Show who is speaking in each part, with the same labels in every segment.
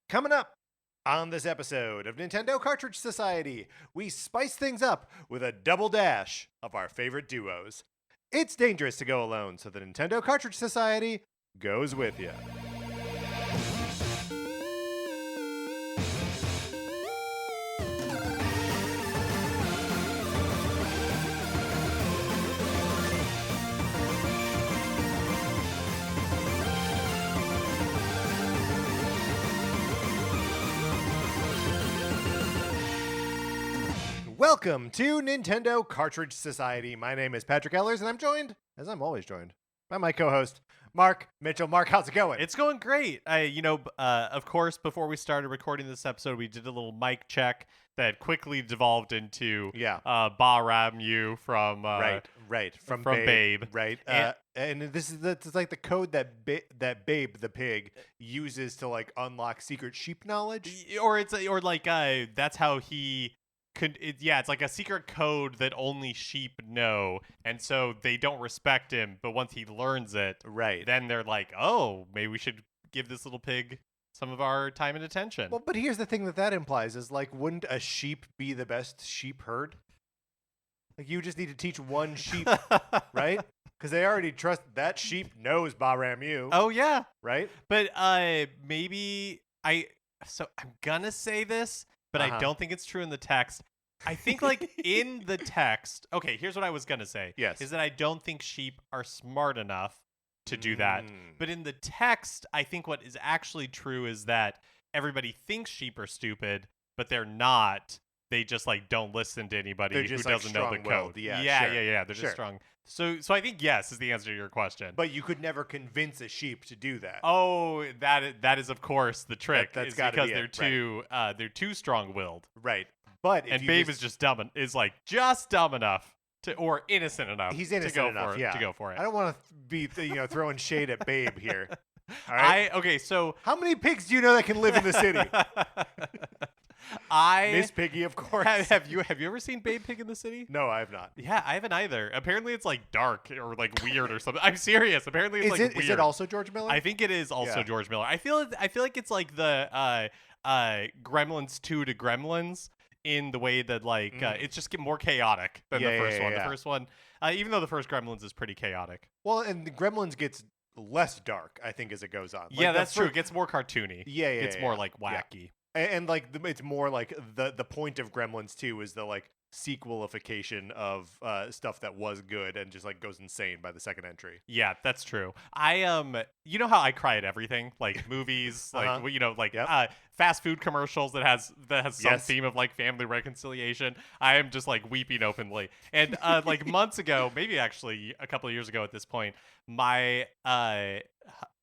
Speaker 1: Coming up on this episode of Nintendo Cartridge Society, we spice things up with a double dash of our favorite duos. It's dangerous to go alone, so the Nintendo Cartridge Society goes with you. Welcome to Nintendo Cartridge Society. My name is Patrick Ellers, and I'm joined, as I'm always joined, by my co-host, Mark Mitchell. Mark, how's it going?
Speaker 2: It's going great. Of course, before we started recording this episode, we did a little mic check that quickly devolved into Ba Ram You from
Speaker 1: from
Speaker 2: Babe.
Speaker 1: Right. And this is it's like the code that Babe the pig uses to like unlock secret sheep knowledge.
Speaker 2: That's how he it's like a secret code that only sheep know, and so they don't respect him, but once he learns it, then they're like, oh, maybe we should give this little pig some of our time and attention.
Speaker 1: Well, but here's the thing that implies is, like, wouldn't a sheep be the best sheep herd? Like, you just need to teach one sheep, right? Because they already trust that sheep knows Bahram you.
Speaker 2: Oh, yeah.
Speaker 1: Right?
Speaker 2: But I'm gonna say this, but I don't think it's true in the text. I think, like, in the text, okay, here's what I was gonna say.
Speaker 1: Yes.
Speaker 2: Is that I don't think sheep are smart enough to do that. But in the text, I think what is actually true is that everybody thinks sheep are stupid, but they're not. They just, like, don't listen to anybody who doesn't know the code.
Speaker 1: Yeah.
Speaker 2: They're just strong. So I think yes is the answer to your question.
Speaker 1: But you could never convince a sheep to do that.
Speaker 2: Oh, that is of course the trick.
Speaker 1: That's
Speaker 2: because they're too strong-willed.
Speaker 1: Right. But
Speaker 2: Babe is just dumb enough or innocent enough.
Speaker 1: He's innocent enough
Speaker 2: to go for it.
Speaker 1: I don't want to be throwing shade at Babe here. All right.
Speaker 2: So
Speaker 1: how many pigs do you know that can live in the city? Miss Piggy, of course.
Speaker 2: Have you ever seen Babe Pig in the City?
Speaker 1: No, I have not.
Speaker 2: Yeah, I haven't either. Apparently, it's like dark or like weird or something. I'm serious. Apparently, it's weird.
Speaker 1: Is it also George Miller?
Speaker 2: I think it is also George Miller. I feel like it's like the Gremlins 2 to Gremlins in the way that it's just more chaotic than the first one. The first one, even though the first Gremlins is pretty chaotic.
Speaker 1: Well, and the Gremlins gets less dark, I think, as it goes on.
Speaker 2: Like, that's true. It gets more cartoony. It's more like wacky.
Speaker 1: And like it's more like the point of Gremlins 2 is the like sequelification of stuff that was good and just like goes insane by the second entry.
Speaker 2: Yeah, that's true. You know how I cry at everything, like movies, fast food commercials that has some theme of like family reconciliation. I am just like weeping openly. And like months ago, maybe actually a couple of years ago at this point,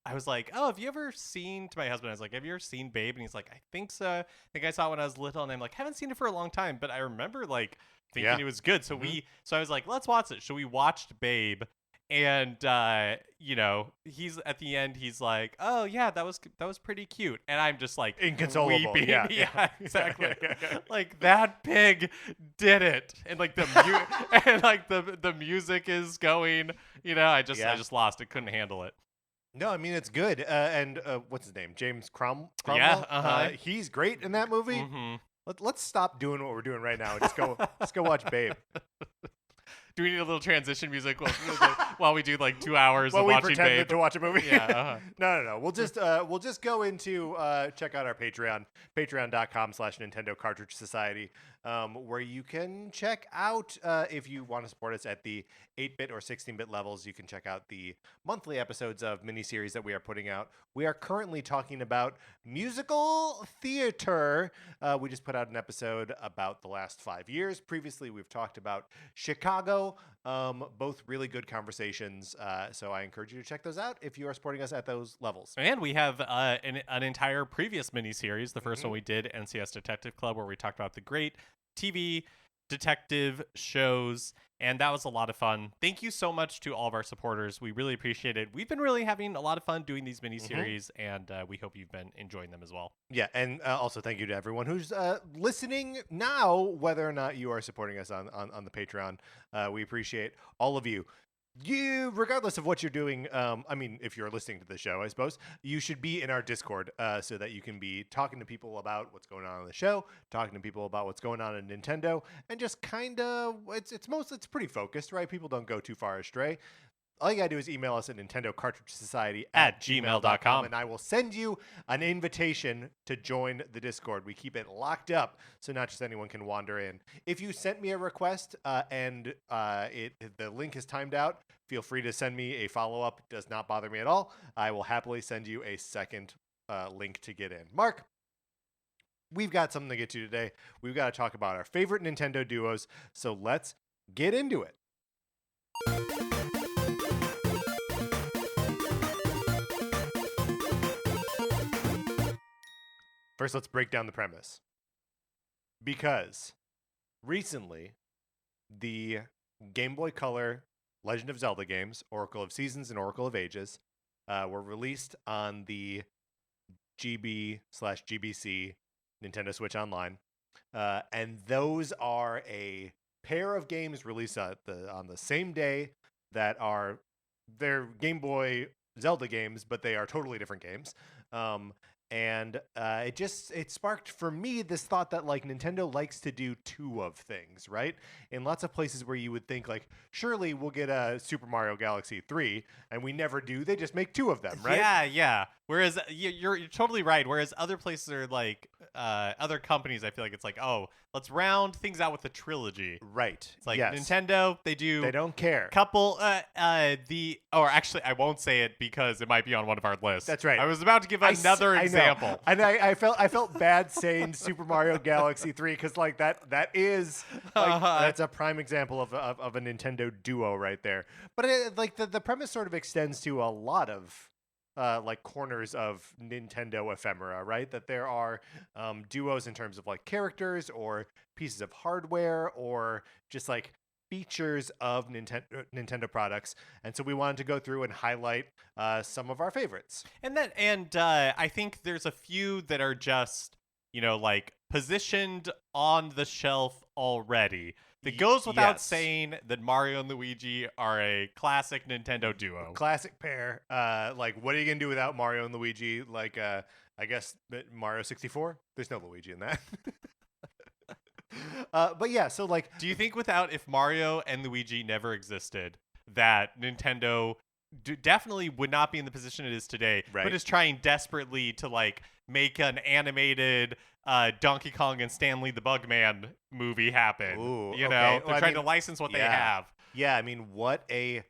Speaker 2: I was like, oh, have you ever seen, to my husband, I was like, have you ever seen Babe? And he's like, I think so. I think I saw it when I was little. And I'm like, haven't seen it for a long time, but I remember like thinking it was good. So so I was like, let's watch it. So we watched Babe. And, he's at the end, he's like, oh yeah, that was pretty cute. And I'm just like
Speaker 1: inconsolable.
Speaker 2: Weeping. Yeah, exactly. Like that pig did it. And like the music is going, I just lost it. Couldn't handle it.
Speaker 1: No, I mean, it's good. And what's his name? James Cromwell?
Speaker 2: Yeah.
Speaker 1: He's great in that movie.
Speaker 2: Mm-hmm.
Speaker 1: Let's stop doing what we're doing right now and let's go watch Babe.
Speaker 2: Do we need a little transition music while we do like 2 hours of watching Babe?
Speaker 1: While we pretend to watch a movie?
Speaker 2: Yeah.
Speaker 1: No. We'll just go into check out our Patreon, patreon.com/Nintendo Cartridge Society, where you can check out if you want to support us at the 8-bit or 16-bit levels. You can check out the monthly episodes of miniseries that we are putting out. We are currently talking about musical theater. We just put out an episode about the last 5 years. Previously, we've talked about Chicago. Both really good conversations. So I encourage you to check those out if you are supporting us at those levels.
Speaker 2: And we have an entire previous miniseries. The first one we did, NCS Detective Club, where we talked about the great TV detective shows, and that was a lot of fun. Thank you so much to all of our supporters. We really appreciate it. We've been really having a lot of fun doing these miniseries, and we hope you've been enjoying them as well.
Speaker 1: Yeah, and also thank you to everyone who's listening now, whether or not you are supporting us on the Patreon. We appreciate all of you. regardless of what you're doing, I mean, if you're listening to the show, I suppose you should be in our Discord, so that you can be talking to people about what's going on the show, talking to people about what's going on in Nintendo, and just kind of it's pretty focused, right? People don't go too far astray. All you gotta do is email us at Nintendo Cartridge Society
Speaker 2: at gmail.com,
Speaker 1: and I will send you an invitation to join the Discord. We keep it locked up, so not just anyone can wander in. If you sent me a request and the link is timed out, feel free to send me a follow-up. It does not bother me at all. I will happily send you a second link to get in. Mark, we've got something to get to today. We've got to talk about our favorite Nintendo duos, so let's get into it. First, let's break down the premise. Because recently, the Game Boy Color Legend of Zelda games, Oracle of Seasons and Oracle of Ages, were released on the GB/GBC Nintendo Switch Online. And those are a pair of games released on the same day that are they're Game Boy Zelda games, but they are totally different games. And it sparked for me this thought that like Nintendo likes to do two of things, right? In lots of places where you would think like, surely we'll get a Super Mario Galaxy 3, and we never do. They just make two of them, right?
Speaker 2: Yeah. Whereas you're totally right. Whereas other places are like other companies, I feel like it's like, oh, let's round things out with a trilogy.
Speaker 1: Right.
Speaker 2: It's like
Speaker 1: yes.
Speaker 2: Nintendo, they
Speaker 1: don't care.
Speaker 2: Couple or actually I won't say it because it might be on one of our lists.
Speaker 1: That's right.
Speaker 2: I was about to give another example.
Speaker 1: And I felt bad saying Super Mario Galaxy 3 because like that is like, that's a prime example of a Nintendo duo right there. But like the premise sort of extends to a lot of like corners of Nintendo ephemera, right? That there are duos in terms of like characters or pieces of hardware or just like features of Nintendo products. And so we wanted to go through and highlight some of our favorites.
Speaker 2: And I think there's a few that are just, like positioned on the shelf already. It goes without saying that Mario and Luigi are a classic Nintendo duo.
Speaker 1: Classic pair. Like, what are you going to do without Mario and Luigi? Like, I guess Mario 64? There's no Luigi in that. But yeah, so like...
Speaker 2: Do you think if Mario and Luigi never existed, that Nintendo definitely would not be in the position it is today,
Speaker 1: right,
Speaker 2: but is trying desperately to like make an animated Donkey Kong and Stanley the Bugman movie happen?
Speaker 1: Ooh,
Speaker 2: they're trying to license what they have.
Speaker 1: Yeah, I mean, what a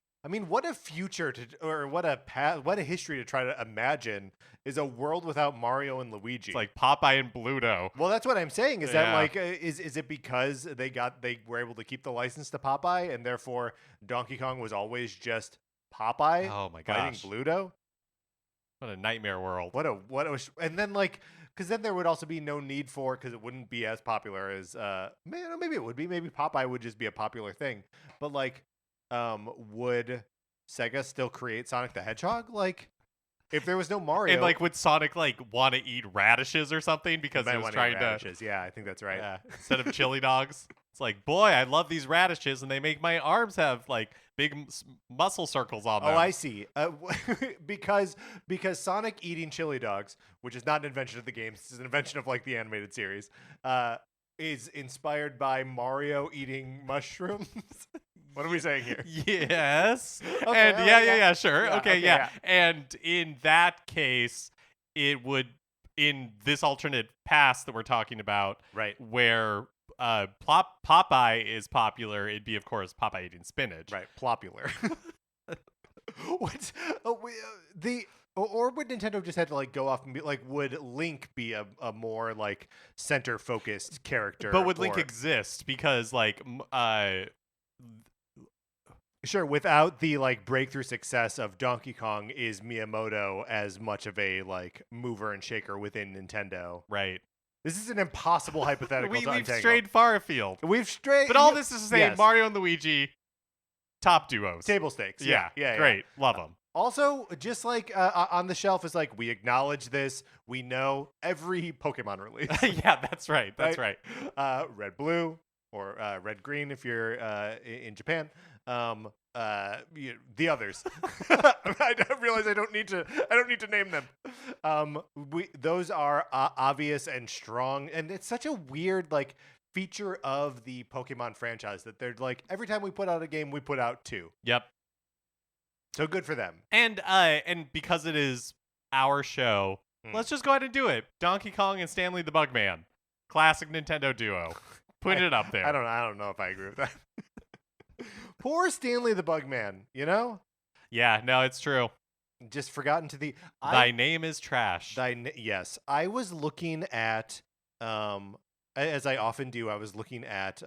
Speaker 1: future what a history to try to imagine is a world without Mario and Luigi.
Speaker 2: It's like Popeye and Bluto.
Speaker 1: Well, that's what I'm saying. Is that like is it because they were able to keep the license to Popeye and therefore Donkey Kong was always just Popeye?
Speaker 2: Oh my gosh,
Speaker 1: fighting Bluto.
Speaker 2: What a nightmare world.
Speaker 1: And then like, because then there would also be no need for, because it wouldn't be as popular as maybe it would be. Maybe Popeye would just be a popular thing. But like, would Sega still create Sonic the Hedgehog? Like, if there was no Mario,
Speaker 2: and like, would Sonic like want to eat radishes or something because he was trying to?
Speaker 1: Yeah, I think that's right.
Speaker 2: Yeah, instead of chili dogs, it's like, boy, I love these radishes, and they make my arms have like big muscle circles on them.
Speaker 1: Oh, I see. Because Sonic eating chili dogs, which is not an invention of the games, it's an invention of like the animated series, is inspired by Mario eating mushrooms. What are we saying here?
Speaker 2: Yes.
Speaker 1: Okay,
Speaker 2: and sure.
Speaker 1: Yeah,
Speaker 2: okay, yeah. And in that case, it would, in this alternate past that we're talking about,
Speaker 1: right,
Speaker 2: where Popeye is popular, it'd be, of course, Popeye eating spinach.
Speaker 1: Right, popular. What's or would Nintendo just had to like go off and be like, would Link be a more like center focused character?
Speaker 2: But would Link exist? Because like
Speaker 1: sure, without the like breakthrough success of Donkey Kong, is Miyamoto as much of a like mover and shaker within Nintendo?
Speaker 2: Right.
Speaker 1: This is an impossible hypothetical.
Speaker 2: We've strayed far afield.
Speaker 1: But
Speaker 2: all this is to say, Mario and Luigi, top duos.
Speaker 1: Table stakes.
Speaker 2: Yeah. Great. Love them.
Speaker 1: Also, just like on the shelf is like, we acknowledge this. We know every Pokemon release.
Speaker 2: Yeah, that's right. That's right.
Speaker 1: Red, Blue, or red green if you're in Japan. The others. I realize I don't need to name them. Those are obvious and strong, and it's such a weird like feature of the Pokemon franchise that they're like every time we put out a game, we put out 2.
Speaker 2: Yep.
Speaker 1: So good for them.
Speaker 2: And because it is our show, let's just go ahead and do it. Donkey Kong and Stanley the Bugman, classic Nintendo duo. Putting it up there.
Speaker 1: I don't know if I agree with that. Poor Stanley the Bugman, you know?
Speaker 2: Yeah, no, it's true.
Speaker 1: Just forgotten to the...
Speaker 2: Thy name is trash.
Speaker 1: Yes. I was looking at, as I often do, I was looking at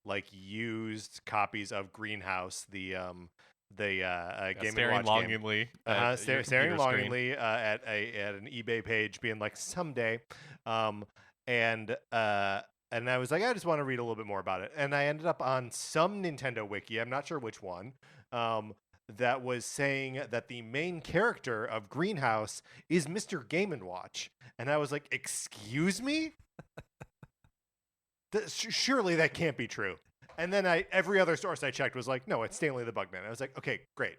Speaker 1: like used copies of Greenhouse, the Game & Watch
Speaker 2: longingly
Speaker 1: game. Staring longingly at an eBay page, being like, someday. And I was like, I just want to read a little bit more about it. And I ended up on some Nintendo wiki, I'm not sure which one, that was saying that the main character of Greenhouse is Mr. Game & Watch. And I was like, excuse me? Surely that can't be true. And then every other source I checked was like, no, it's Stanley the Bugman. I was like, okay, great.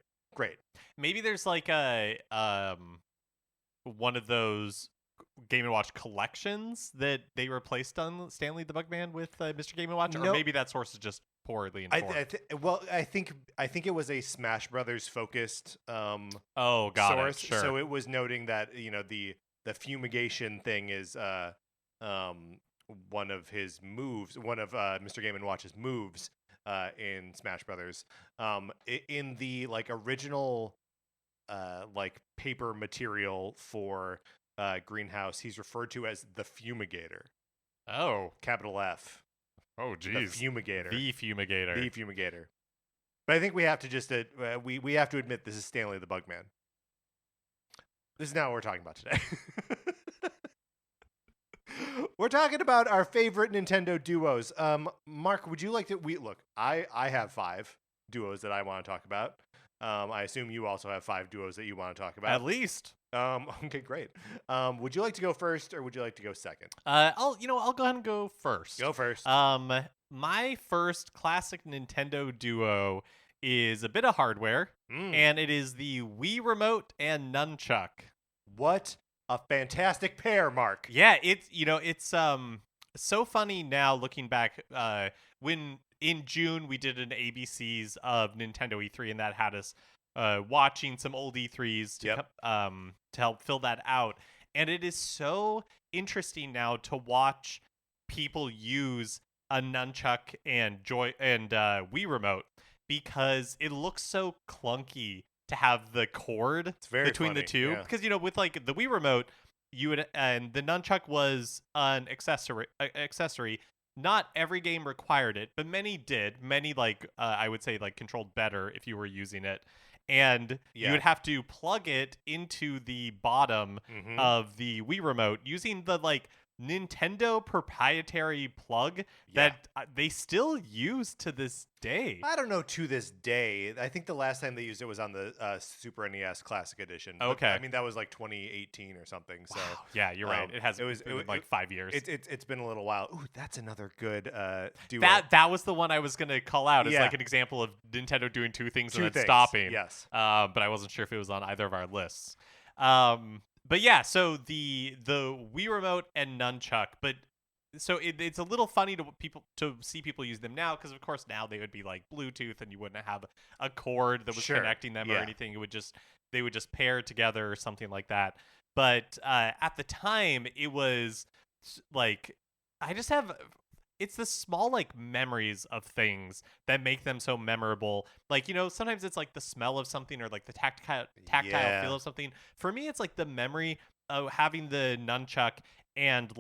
Speaker 2: Maybe there's like a one of those Game & Watch collections that they replaced on Stanley the Bugman with Mr. Game & Watch, or maybe that source is just poorly informed.
Speaker 1: I think it was a Smash Brothers focused
Speaker 2: source. Sure.
Speaker 1: So it was noting that the fumigation thing is one of his moves, one of Mr. Game & Watch's moves in Smash Brothers. In the like original like paper material for Greenhouse, he's referred to as the Fumigator.
Speaker 2: Oh,
Speaker 1: capital F.
Speaker 2: Oh, geez.
Speaker 1: The Fumigator.
Speaker 2: The Fumigator.
Speaker 1: But I think we have to just we have to admit this is Stanley the Bugman. This is not what we're talking about today. We're talking about our favorite Nintendo duos. Mark, would you like to? I have 5 duos that I want to talk about. I assume you also have 5 duos that you want to talk about.
Speaker 2: At least.
Speaker 1: Okay, great. Would you like to go first, or would you like to go second?
Speaker 2: I'll go ahead and go first.
Speaker 1: Go first.
Speaker 2: My first classic Nintendo duo is a bit of hardware, and it is the Wii Remote and Nunchuck.
Speaker 1: What a fantastic pair, Mark.
Speaker 2: Yeah, it's so funny now looking back. When in June we did an ABCs of Nintendo E3, and that had us watching some old E3s to help fill that out. And it is so interesting now to watch people use a nunchuck and Wii Remote, because it looks so clunky to have the cord between the two. Yeah. Because with like the Wii Remote, and the nunchuck was an accessory. Not every game required it, but many did. Many I would say controlled better if you were using it. And you would have to plug it into the bottom of the Wii Remote using the Nintendo proprietary plug that they still use to this day.
Speaker 1: I don't know, to this day. I think the last time they used it was on the Super NES Classic Edition.
Speaker 2: Okay.
Speaker 1: But, I mean, that was 2018 or something. So
Speaker 2: wow. Yeah, you're right. It was 5 years.
Speaker 1: It's been a little while. Ooh, that's another good duo.
Speaker 2: That was the one I was going to call out as an example of Nintendo doing two things and then stopping.
Speaker 1: Yes.
Speaker 2: But I wasn't sure if it was on either of our lists. But yeah, so the Wii Remote and Nunchuck, but so it's a little funny to see people use them now, because of course now they would be like Bluetooth and you wouldn't have a cord that was connecting them or anything. They would just pair together or something like that. But at the time, it was like it's the small memories of things that make them so memorable. Sometimes it's the smell of something, or the tactile feel of something. For me, it's the memory of having the nunchuck and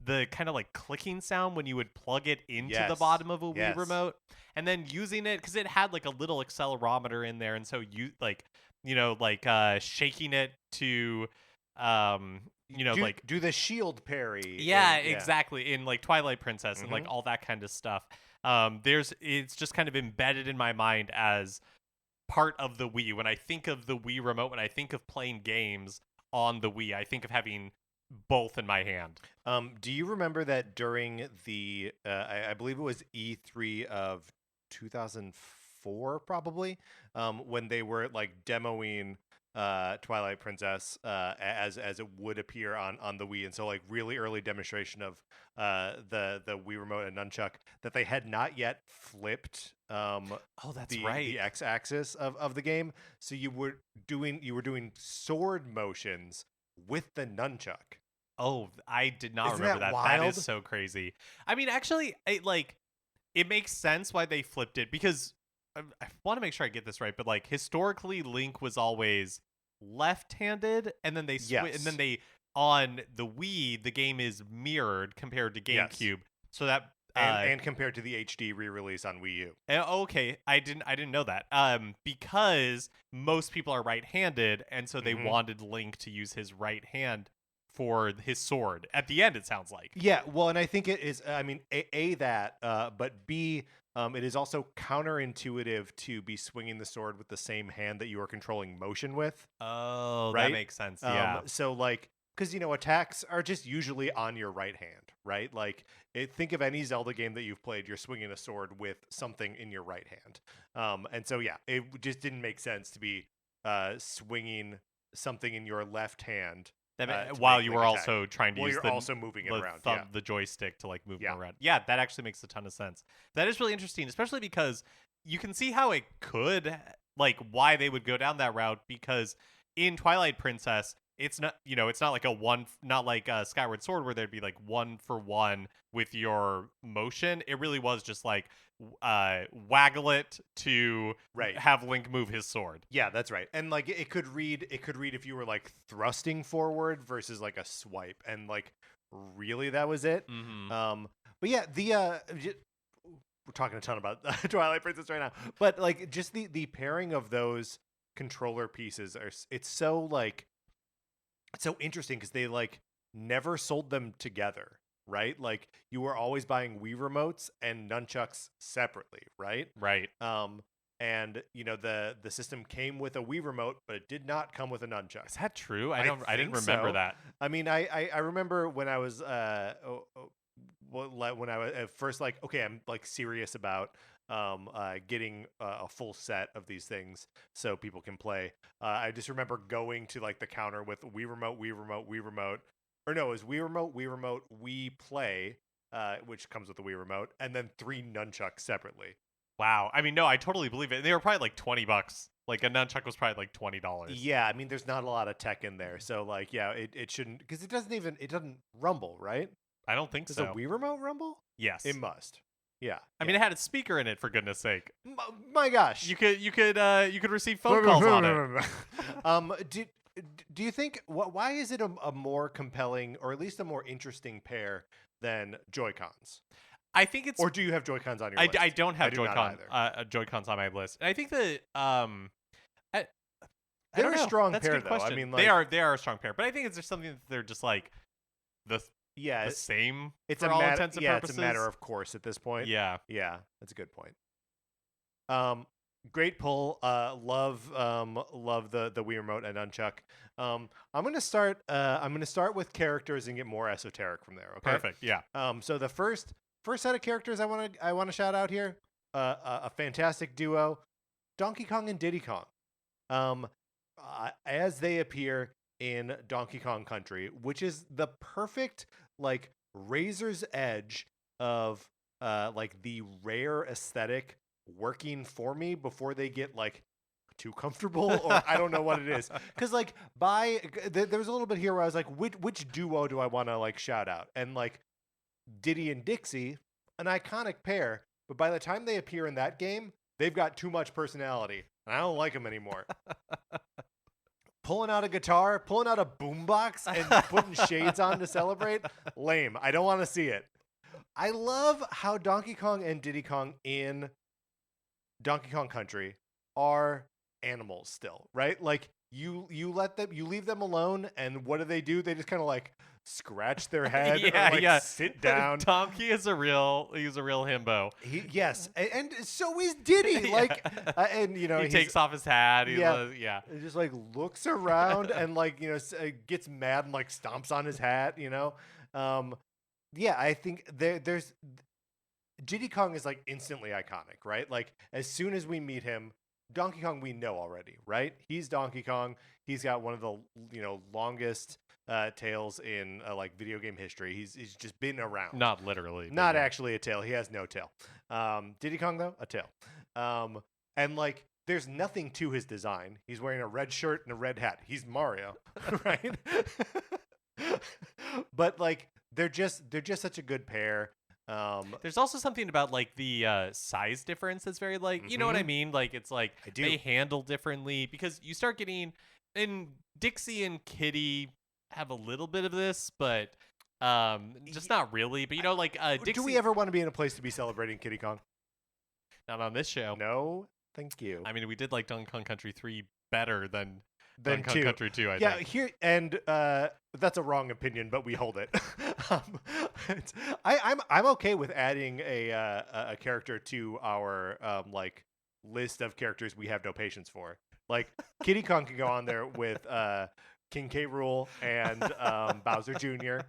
Speaker 2: the kind of clicking sound when you would plug it into the bottom of a Wii Remote, and then using it because it had a little accelerometer in there, and so you shaking it to
Speaker 1: do the shield parry.
Speaker 2: Yeah, exactly. In Twilight Princess and all that kind of stuff. It's just kind of embedded in my mind as part of the Wii. When I think of the Wii Remote, when I think of playing games on the Wii, I think of having both in my hand.
Speaker 1: Do you remember that during the I believe it was E3 of 2004 probably, when they were like demoing Twilight Princess as it would appear on the Wii, and so like really early demonstration of the Wii remote and nunchuck, that they had not yet flipped
Speaker 2: Oh, that's
Speaker 1: the
Speaker 2: right.
Speaker 1: the x-axis of the game, so you were doing sword motions with the nunchuck.
Speaker 2: Oh, I did not
Speaker 1: Isn't
Speaker 2: remember
Speaker 1: that
Speaker 2: that. That
Speaker 1: wild?
Speaker 2: is so crazy. I mean, actually, it makes sense why they flipped it because I want to make sure I get this right, but like historically, Link was always left-handed, and then
Speaker 1: Yes.
Speaker 2: on the Wii, the game is mirrored compared to
Speaker 1: Yes.
Speaker 2: GameCube, so that
Speaker 1: And compared to the HD re-release on Wii U.
Speaker 2: okay, I didn't know that. Because most people are right-handed, and so they wanted Link to use his right hand for his sword. At the end, it sounds like.
Speaker 1: Yeah, well, and I think it is. I mean, that, but B, it is also counterintuitive to be swinging the sword with the same hand that you are controlling motion with.
Speaker 2: Oh,
Speaker 1: right?
Speaker 2: that makes sense. Yeah.
Speaker 1: So like, because attacks are just usually on your right hand, right? Like, think of any Zelda game that you've played. You're swinging a sword with something in your right hand, and so yeah, it just didn't make sense to be swinging something in your left hand.
Speaker 2: While you were also trying to use
Speaker 1: you're also moving it around,
Speaker 2: the joystick to like move it
Speaker 1: Yeah.
Speaker 2: around. Yeah, that actually makes a ton of sense. That is really interesting, especially because you can see how it could, like, why they would go down that route. Because in Twilight Princess, it's not, it's not like not like Skyward Sword where there'd be like 1-for-1 with your motion. It really was just like waggle it to have Link move his sword.
Speaker 1: Yeah, that's right. And like it could read if you were like thrusting forward versus like a swipe, and like really that was it. But yeah, we're talking a ton about Twilight Princess right now, but like just the pairing of those controller pieces it's so interesting because they like never sold them together, right? Like you were always buying Wii remotes and nunchucks separately, right?
Speaker 2: Right.
Speaker 1: And the system came with a Wii remote, but it did not come with a nunchuck.
Speaker 2: Is that true? I didn't remember that.
Speaker 1: I mean, I remember when I was when I was at first like, okay, I'm like serious about getting a full set of these things so people can play. I just remember going to like the counter with Wii remote, or no, it was Wii remote, Wii Play, which comes with the Wii remote, and then 3 nunchucks separately.
Speaker 2: Wow. I mean, no, I totally believe it. They were probably like $20. Like a nunchuck was probably like $20.
Speaker 1: Yeah, I mean, there's not a lot of tech in there, so like, yeah, it shouldn't, because it doesn't rumble, right?
Speaker 2: I don't think
Speaker 1: Does
Speaker 2: so.
Speaker 1: a Wii remote rumble?
Speaker 2: Yes,
Speaker 1: it must. Yeah.
Speaker 2: I mean, it had a speaker in it, for goodness sake.
Speaker 1: My gosh,
Speaker 2: you could receive phone calls on
Speaker 1: it. Do you think why is it a more compelling, or at least a more interesting pair than Joy-Cons?
Speaker 2: I think it's.
Speaker 1: Or do you have Joy-Cons on your list?
Speaker 2: I don't have Joy-Cons on my list. And I think that
Speaker 1: they're a strong
Speaker 2: That's
Speaker 1: pair,
Speaker 2: a good
Speaker 1: though.
Speaker 2: question.
Speaker 1: I mean,
Speaker 2: they are a strong pair, but I think it's just something that they're just like the same.
Speaker 1: It's
Speaker 2: for all intents and purposes.
Speaker 1: It's a matter of course at this point.
Speaker 2: Yeah,
Speaker 1: that's a good point. Great pull. Love the Wii remote and nunchuck. I'm gonna start with characters and get more esoteric from there. Okay,
Speaker 2: perfect. Yeah.
Speaker 1: So the first set of characters I want to shout out here, a fantastic duo, Donkey Kong and Diddy Kong. As they appear in Donkey Kong Country, which is the perfect like razor's edge of like the rare aesthetic working for me before they get like too comfortable, or I don't know what it is. Because like there was a little bit here where I was like, which duo do I want to like shout out? And like Diddy and Dixie, an iconic pair, but by the time they appear in that game, they've got too much personality, and I don't like them anymore. Pulling out a guitar, pulling out a boombox, and putting shades on to celebrate, lame. I don't want to see it. I love how Donkey Kong and Diddy Kong in Donkey Kong Country are animals still, right? Like you leave them alone, and what do? They just kind of like scratch their head
Speaker 2: Yeah,
Speaker 1: or like
Speaker 2: yeah.
Speaker 1: sit down.
Speaker 2: Donkey is a real himbo.
Speaker 1: Yes, and so is Diddy.
Speaker 2: Yeah.
Speaker 1: Like, and you know,
Speaker 2: He takes off his hat. He
Speaker 1: yeah, he just like looks around and like gets mad and like stomps on his hat. Yeah, I think there's Diddy Kong is like instantly iconic, right? Like as soon as we meet him, Donkey Kong we know already, right? He's Donkey Kong. He's got one of the longest tails in like video game history. He's just been around.
Speaker 2: Not literally.
Speaker 1: Not actually a tail. He has no tail. Diddy Kong though, a tail. And like there's nothing to his design. He's wearing a red shirt and a red hat. He's Mario, right? But like they're just such a good pair.
Speaker 2: There's also something about like the size difference that's very like, you know what I mean? Like it's like they handle differently because you start getting, and Dixie and Kitty have a little bit of this, but just not really. But like Dixie.
Speaker 1: Do we ever want to be in a place to be celebrating Kitty Kong?
Speaker 2: Not on this show.
Speaker 1: No, thank you.
Speaker 2: I mean, we did like Donkey Kong Country 3 better than Donkey Kong Country 2, I think.
Speaker 1: Here and that's a wrong opinion, but we hold it. I'm okay with adding a character to our like list of characters we have no patience for. Like Kitty Kong can go on there with King K. Rool and Bowser Jr.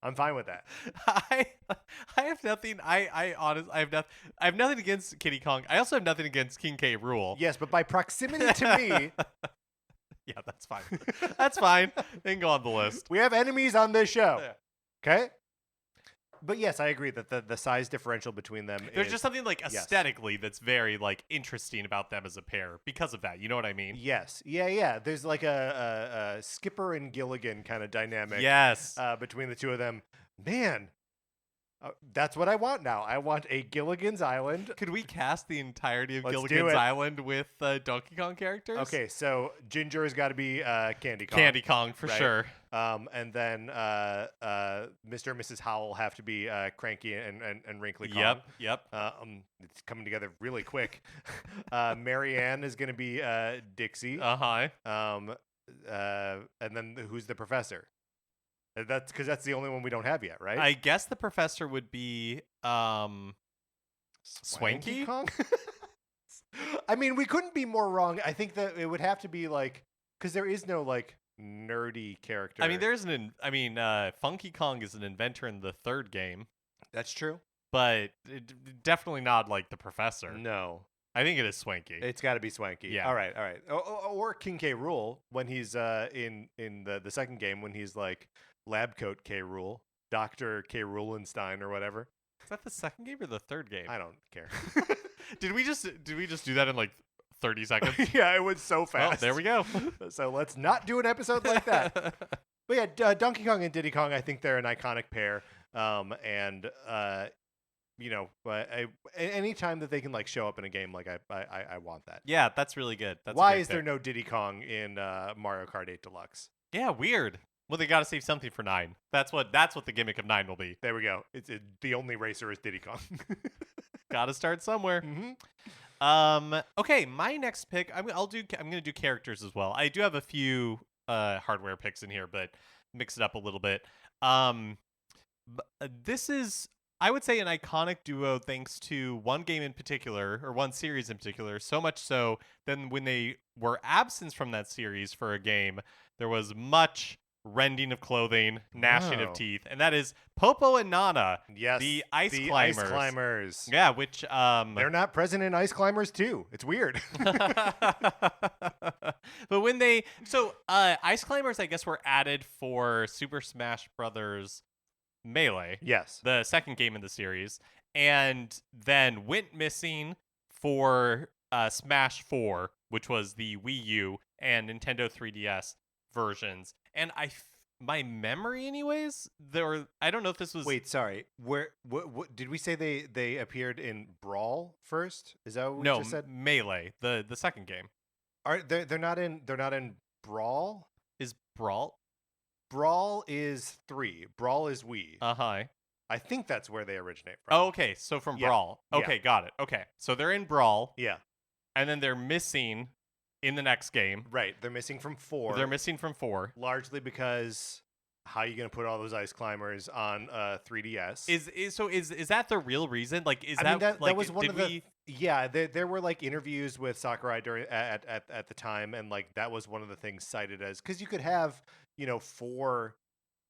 Speaker 1: I'm fine with that.
Speaker 2: I have nothing. I honestly I have nothing against Kitty Kong. I also have nothing against King K. Rool.
Speaker 1: Yes, but by proximity to me.
Speaker 2: Yeah, that's fine. That's fine. They can go on the list.
Speaker 1: We have enemies on this show.
Speaker 2: Yeah.
Speaker 1: Okay? But yes, I agree that the size differential between them
Speaker 2: There's just something like aesthetically that's very like interesting about them as a pair because of that. You know what I mean?
Speaker 1: Yes. Yeah. There's like a Skipper and Gilligan kind of dynamic.
Speaker 2: Yes.
Speaker 1: Between the two of them. Man, that's what I want now. I want a Gilligan's Island.
Speaker 2: Could we cast the entirety of
Speaker 1: Let's
Speaker 2: Gilligan's Island with Donkey Kong characters?
Speaker 1: Okay, so Ginger has got to be Candy Kong.
Speaker 2: Candy Kong for sure.
Speaker 1: And then Mr. and Mrs. Howell have to be Cranky and Wrinkly Kong.
Speaker 2: Yep.
Speaker 1: It's coming together really quick. Mary Ann is going to be Dixie.
Speaker 2: Uh-huh.
Speaker 1: And then who's the professor? That's because that's the only one we don't have yet, right?
Speaker 2: I guess the professor would be Swanky
Speaker 1: Kong. I mean, we couldn't be more wrong. I think that it would have to be like because there is no like nerdy character.
Speaker 2: I mean, Funky Kong is an inventor in the third game.
Speaker 1: That's true,
Speaker 2: but definitely not like the professor.
Speaker 1: No.
Speaker 2: I think it is Swanky.
Speaker 1: It's got to be Swanky.
Speaker 2: Yeah.
Speaker 1: All right. Or King K. Rool when he's in the second game when he's like Lab Coat K. Rool, Dr. K. Rulenstein or whatever.
Speaker 2: Is that the second game or the third game?
Speaker 1: I don't care.
Speaker 2: Did we just do that in like 30 seconds?
Speaker 1: Yeah, it was so fast.
Speaker 2: Oh, there we go.
Speaker 1: So let's not do an episode like that. But yeah, Donkey Kong and Diddy Kong, I think they're an iconic pair. Anytime that they can like show up in a game, like I want that.
Speaker 2: Yeah, that's really good.
Speaker 1: Why is there no Diddy Kong in Mario Kart 8 Deluxe?
Speaker 2: Yeah, weird. Well, they got to save something for 9. That's what the gimmick of 9 will be.
Speaker 1: There we go. The only racer is Diddy Kong.
Speaker 2: Got to start somewhere.
Speaker 1: Mm-hmm.
Speaker 2: Okay, my next pick. I'm gonna do characters as well. I do have a few hardware picks in here, but mix it up a little bit. This is, I would say, an iconic duo thanks to one game in particular, or one series in particular, so much so then when they were absent from that series for a game, there was much rending of clothing, gnashing of teeth, and that is Popo and Nana,
Speaker 1: yes,
Speaker 2: the Ice
Speaker 1: Ice Climbers.
Speaker 2: Yeah, which
Speaker 1: they're not present in Ice Climbers 2. It's weird.
Speaker 2: But when Ice Climbers, I guess, were added for Super Smash Brothers Melee.
Speaker 1: Yes.
Speaker 2: The second game in the series. And then went missing for Smash 4, which was the Wii U and Nintendo 3DS versions. And my memory anyways, I don't know if this was...
Speaker 1: Wait, sorry. What did we say they appeared in Brawl first? Is that what we just said?
Speaker 2: Melee, the second game.
Speaker 1: They're not in Brawl?
Speaker 2: Is Brawl?
Speaker 1: Brawl is 3. Brawl is Wii.
Speaker 2: Uh-huh.
Speaker 1: I think that's where they originate from.
Speaker 2: Oh, okay. So from Brawl. Okay, got it. Okay. So they're in Brawl.
Speaker 1: Yeah.
Speaker 2: And then they're missing in the next game.
Speaker 1: Right. They're missing from 4.
Speaker 2: They're missing from 4.
Speaker 1: Largely because how are you going to put all those ice climbers on 3DS?
Speaker 2: Is that the real reason? Like, is
Speaker 1: I
Speaker 2: that
Speaker 1: mean, that
Speaker 2: like
Speaker 1: was one
Speaker 2: did
Speaker 1: of
Speaker 2: we?
Speaker 1: yeah, there were like interviews with Sakurai during at the time, and like that was one of the things cited as, because you could have, four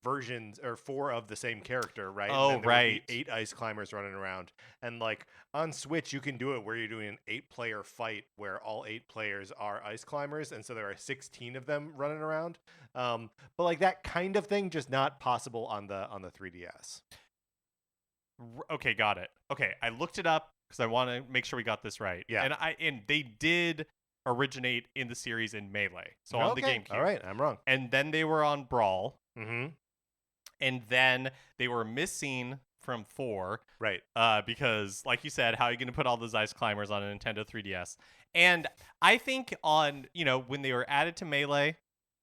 Speaker 1: versions or four of the same character, right? And
Speaker 2: Oh,
Speaker 1: then there would be
Speaker 2: right.
Speaker 1: 8 ice climbers running around. And like on Switch, you can do it where you're doing an 8-player fight where all 8 players are ice climbers, and so there are 16 of them running around. But like that kind of thing, just not possible on the 3DS.
Speaker 2: Okay, got it. Okay, I looked it up because I want to make sure we got this right.
Speaker 1: Yeah.
Speaker 2: And they did originate in the series in Melee, so on the
Speaker 1: Okay.
Speaker 2: GameCube.
Speaker 1: All right, I'm wrong.
Speaker 2: And then they were on Brawl,
Speaker 1: Mm-hmm.
Speaker 2: and then they were missing from 4.
Speaker 1: Right.
Speaker 2: Because, like you said, how are you going to put all those ice climbers on a Nintendo 3DS? And I think when they were added to Melee,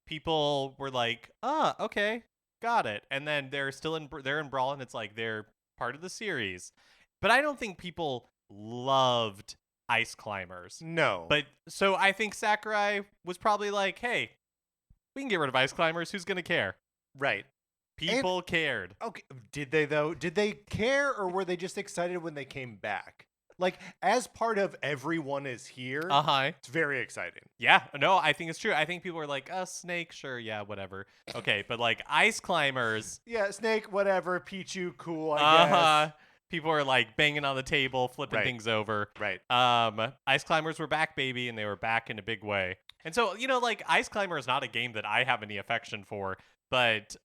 Speaker 2: people were like, okay, got it. And then they're in Brawl, and it's like they're part of the series. But I don't think people loved ice climbers.
Speaker 1: No.
Speaker 2: But so I think Sakurai was probably like, hey, we can get rid of ice climbers. Who's going to care?
Speaker 1: Right.
Speaker 2: People cared.
Speaker 1: Okay, did they though? Did they care, or were they just excited when they came back? Like, as part of everyone is here, it's very exciting.
Speaker 2: Yeah, no, I think it's true. I think people were like, Snake, sure, yeah, whatever. Okay, but like ice climbers.
Speaker 1: Yeah, Snake, whatever. Pichu, cool, I guess.
Speaker 2: People were like banging on the table, flipping
Speaker 1: Right.
Speaker 2: things over.
Speaker 1: Right.
Speaker 2: Ice climbers were back, baby, and they were back in a big way. And so, like Ice Climber is not a game that I have any affection for. But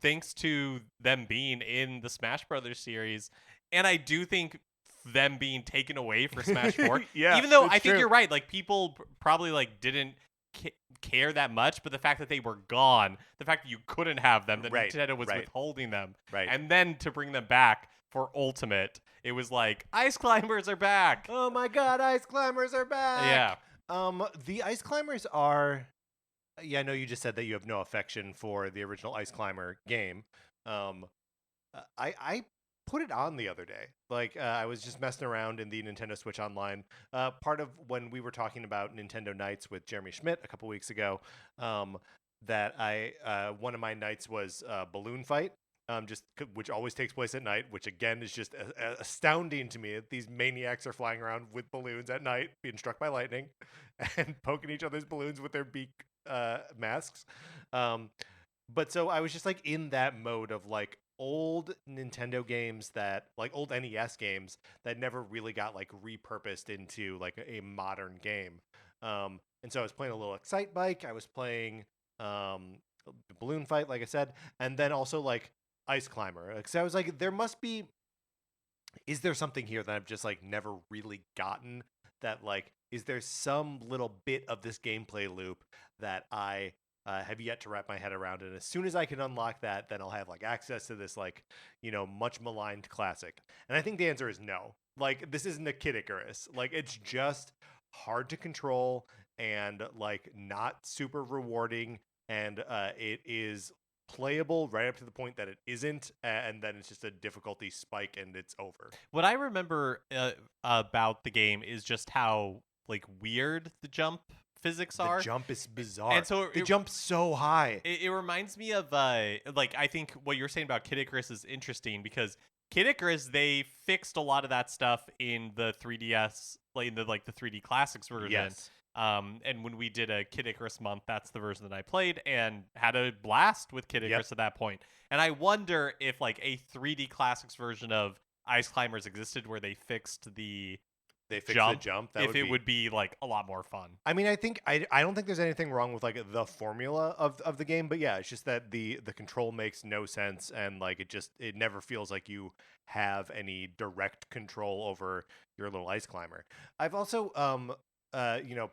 Speaker 2: thanks to them being in the Smash Brothers series, and I do think them being taken away for Smash 4.
Speaker 1: Yeah,
Speaker 2: even though
Speaker 1: it's
Speaker 2: I think
Speaker 1: true.
Speaker 2: you're right, like people probably like didn't care that much, but the fact that they were gone, the fact that you couldn't have them, that
Speaker 1: Right,
Speaker 2: Nintendo was
Speaker 1: right.
Speaker 2: withholding them,
Speaker 1: Right.
Speaker 2: and then to bring them back for Ultimate, it was like Ice Climbers are back.
Speaker 1: Oh my God, ice climbers are back.
Speaker 2: Yeah.
Speaker 1: The ice climbers are. Yeah, I know you just said that you have no affection for the original Ice Climber game. I put it on the other day. Like, I was just messing around in the Nintendo Switch Online. Part of when we were talking about Nintendo Nights with Jeremy Schmidt a couple weeks ago, that one of my nights was Balloon Fight. Which always takes place at night, which again is just astounding to me that these maniacs are flying around with balloons at night, being struck by lightning, and poking each other's balloons with their beak masks. But so I was just like in that mode of like old Nintendo games like old NES games that never really got like repurposed into like a modern game. And so I was playing a little Excite Bike. I was playing Balloon Fight, like I said, and then also like Ice Climber. Because I was like, is there something here that I've just like never really gotten, that like, is there some little bit of this gameplay loop that I have yet to wrap my head around? And as soon as I can unlock that, then I'll have like access to this like, much maligned classic. And I think the answer is no. Like, this isn't a Kid Icarus. Like, it's just hard to control and like not super rewarding. And it is playable right up to the point that it isn't, and then it's just a difficulty spike and it's over.
Speaker 2: What I remember about the game is just how like weird the jump physics are.
Speaker 1: The jump is bizarre,
Speaker 2: and so
Speaker 1: the jump's so high.
Speaker 2: It reminds me of like, I think what you're saying about Kid Icarus is interesting, because Kid Icarus, they fixed a lot of that stuff in the 3DS, like in the 3D Classics version.
Speaker 1: Yes.
Speaker 2: And when we did a Kid Icarus month, that's the version that I played and had a blast with Kid Icarus at that point. And I wonder if like a 3D Classics version of Ice Climbers existed where they fixed the jump,
Speaker 1: that
Speaker 2: would be like a lot more fun.
Speaker 1: I mean, I don't think there's anything wrong with like the formula of the game, but yeah, it's just that the control makes no sense, and like it never feels like you have any direct control over your little ice climber. I've also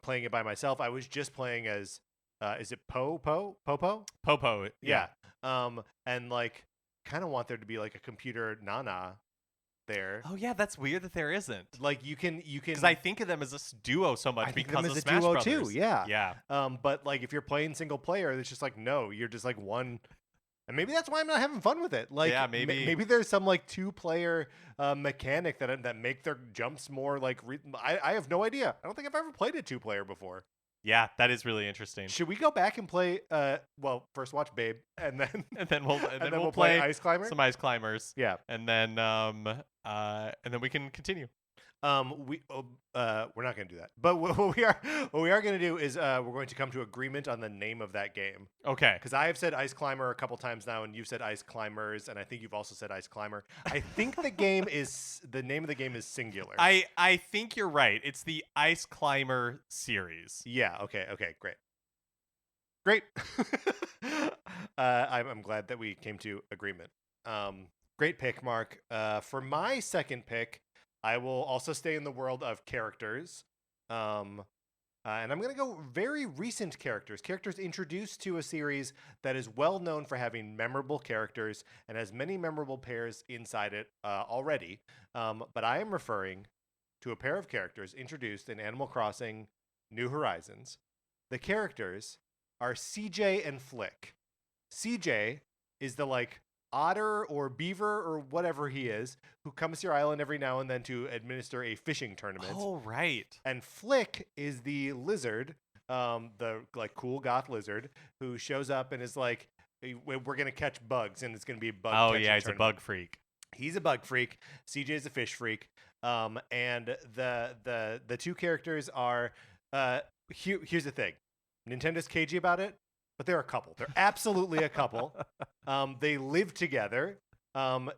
Speaker 1: playing it by myself, I was just playing as is it Popo?
Speaker 2: Yeah.
Speaker 1: And like kind of want there to be like a computer Nana there.
Speaker 2: Oh yeah, that's weird that there isn't.
Speaker 1: Like you can
Speaker 2: because I think of them as a duo so much because of Smash
Speaker 1: duo
Speaker 2: Brothers.
Speaker 1: too. Yeah.
Speaker 2: Yeah.
Speaker 1: But like if you're playing single player, it's just like no, you're just like one. And maybe that's why I'm not having fun with it. Like,
Speaker 2: yeah, maybe
Speaker 1: there's some like 2-player mechanic that make their jumps more like. I have no idea. I don't think I've ever played a 2-player before.
Speaker 2: Yeah, that is really interesting.
Speaker 1: Should we go back and play? Well, first watch Babe, and then
Speaker 2: And then we'll
Speaker 1: we'll play
Speaker 2: play
Speaker 1: Ice Climber.
Speaker 2: some Ice Climbers.
Speaker 1: Yeah.
Speaker 2: And then we can continue.
Speaker 1: We're not going to do that. But what we are going to do is we're going to come to agreement on the name of that game.
Speaker 2: Okay.
Speaker 1: Because I have said Ice Climber a couple times now, and you've said Ice Climbers, and I think you've also said Ice Climber. I think the name of the game is singular.
Speaker 2: I think you're right. It's the Ice Climber series.
Speaker 1: Yeah. Okay. Great. I'm glad that we came to agreement. Great pick, Mark. For my second pick, I will also stay in the world of characters. And I'm going to go very recent characters introduced to a series that is well known for having memorable characters and has many memorable pairs inside it already. But I am referring to a pair of characters introduced in Animal Crossing New Horizons. The characters are CJ and Flick. CJ is the otter or beaver or whatever he is who comes to your island every now and then to administer a fishing tournament.
Speaker 2: Oh, right.
Speaker 1: And Flick is the lizard, the cool goth lizard who shows up and is like, we're going to catch bugs and it's going to be a bug catching
Speaker 2: he's
Speaker 1: tournament.
Speaker 2: a bug freak.
Speaker 1: He's a bug freak. CJ is a fish freak. And the two characters are here's the thing. Nintendo's cagey about it, but they're a couple. They're absolutely a couple. They live together.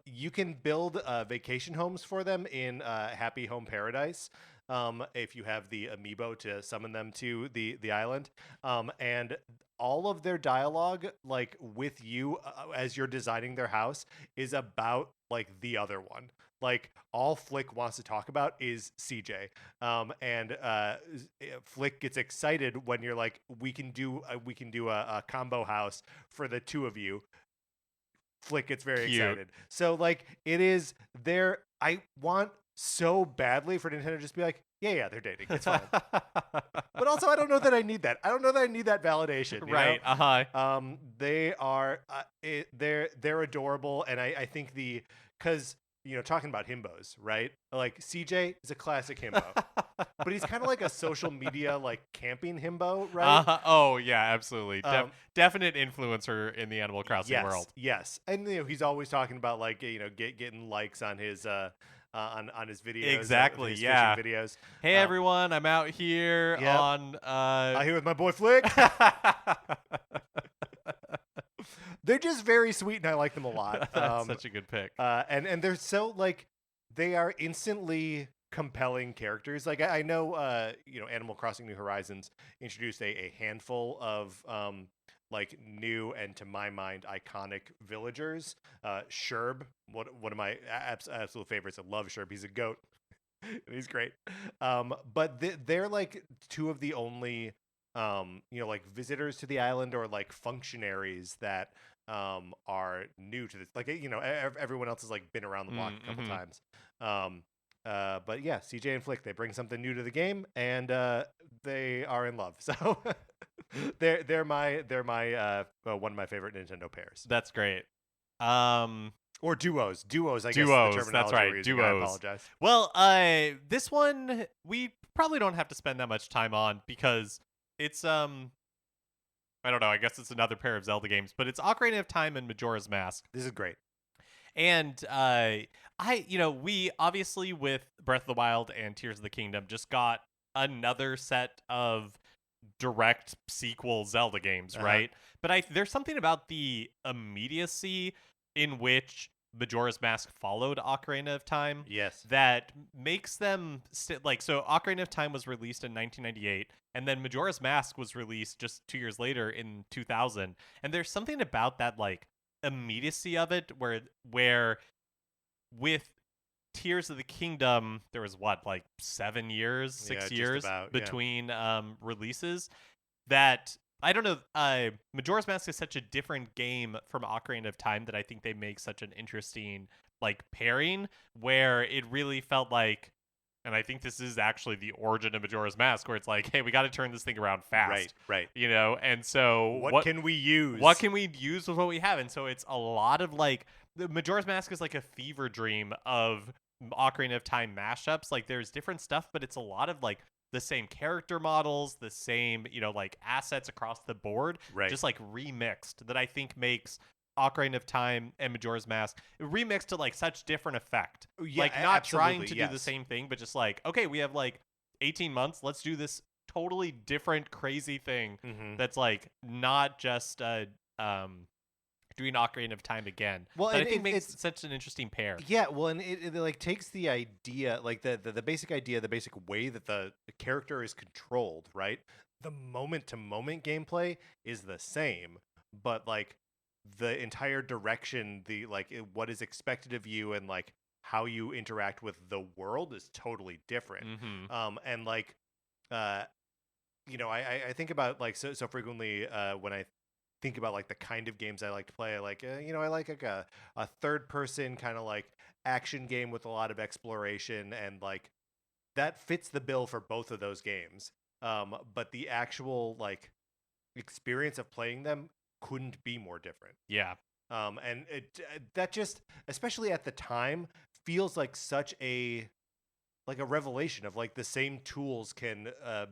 Speaker 1: You can build vacation homes for them in Happy Home Paradise if you have the amiibo to summon them to the island. And all of their dialogue, with you as you're designing their house, is about the other one. All Flick wants to talk about is CJ. And Flick gets excited when you're like, we can do a combo house for the two of you. Flick gets very excited. So it is there. I want so badly for Nintendo to just be like, yeah, they're dating. It's fine. But also, I don't know that I need that. I don't know that I need that validation.
Speaker 2: Right.
Speaker 1: They are. They're adorable, and I think because talking about himbos, right? CJ is a classic himbo, but he's kind of like a social media camping himbo, right?
Speaker 2: Oh yeah, absolutely. Definite influencer in the Animal Crossing world.
Speaker 1: Yes, and he's always talking about getting likes on his on his videos.
Speaker 2: Exactly.
Speaker 1: His
Speaker 2: yeah.
Speaker 1: fishing videos.
Speaker 2: Hey everyone, I'm out here on.
Speaker 1: I'm here with my boy Flick. They're just very sweet, and I like them a lot.
Speaker 2: That's such a good pick.
Speaker 1: And they're so they are instantly compelling characters. I know Animal Crossing New Horizons introduced a handful of new and, to my mind, iconic villagers. Sherb, one of my absolute favorites. I love Sherb. He's a goat. And he's great. But they're two of the only visitors to the island or functionaries that are new to this. Everyone else has been around the block a couple times. But yeah, CJ and Flick, they bring something new to the game, and they are in love. So they're my one of my favorite Nintendo pairs.
Speaker 2: That's great.
Speaker 1: Or duos. I guess.
Speaker 2: Duos.
Speaker 1: The
Speaker 2: That's right.
Speaker 1: Duos. I apologize.
Speaker 2: Well, this one we probably don't have to spend that much time on because it's I don't know. I guess it's another pair of Zelda games, but it's Ocarina of Time and Majora's Mask.
Speaker 1: This is great.
Speaker 2: And we obviously with Breath of the Wild and Tears of the Kingdom just got another set of direct sequel Zelda games, right? But there's something about the immediacy in which Majora's Mask followed Ocarina of Time.
Speaker 1: Yes.
Speaker 2: That makes them so Ocarina of Time was released in 1998, and then Majora's Mask was released just 2 years later in 2000. And there's something about that immediacy of it where with Tears of the Kingdom there was 7 years, 6 years between releases that I don't know. Majora's Mask is such a different game from Ocarina of Time that I think they make such an interesting pairing where it really felt and I think this is actually the origin of Majora's Mask, where it's hey, we got to turn this thing around fast.
Speaker 1: Right.
Speaker 2: And so
Speaker 1: what can we use?
Speaker 2: What can we use with what we have? And so it's a lot of the Majora's Mask is a fever dream of Ocarina of Time mashups. There's different stuff, but it's a lot of the same character models, the same, like assets across the board,
Speaker 1: Right.
Speaker 2: just like remixed, that I think makes Ocarina of Time and Majora's Mask remixed to like such different effect.
Speaker 1: Yeah,
Speaker 2: Like not trying
Speaker 1: absolutely,
Speaker 2: to do the
Speaker 1: yes.
Speaker 2: same thing, but just like, okay, we have like 18 months, let's do this totally different crazy thing that's like not just doing Ocarina of Time again.
Speaker 1: Well,
Speaker 2: That I
Speaker 1: and
Speaker 2: think makes
Speaker 1: it's
Speaker 2: such an interesting pair.
Speaker 1: yeah, well, and it like takes the idea, like the basic idea, the basic way that the character is controlled, right? The moment to moment gameplay is the same, but like the entire direction, the like what is expected of you, and like how you interact with the world is totally different. And like uh I think about like so frequently when I think about like the kind of games I like to play. I like I like a third person kind of like action game with a lot of exploration, and like that fits the bill for both of those games. But the actual like experience of playing them couldn't be more different.
Speaker 2: Yeah.
Speaker 1: And that just, especially at the time, feels like such a like a revelation of like the same tools can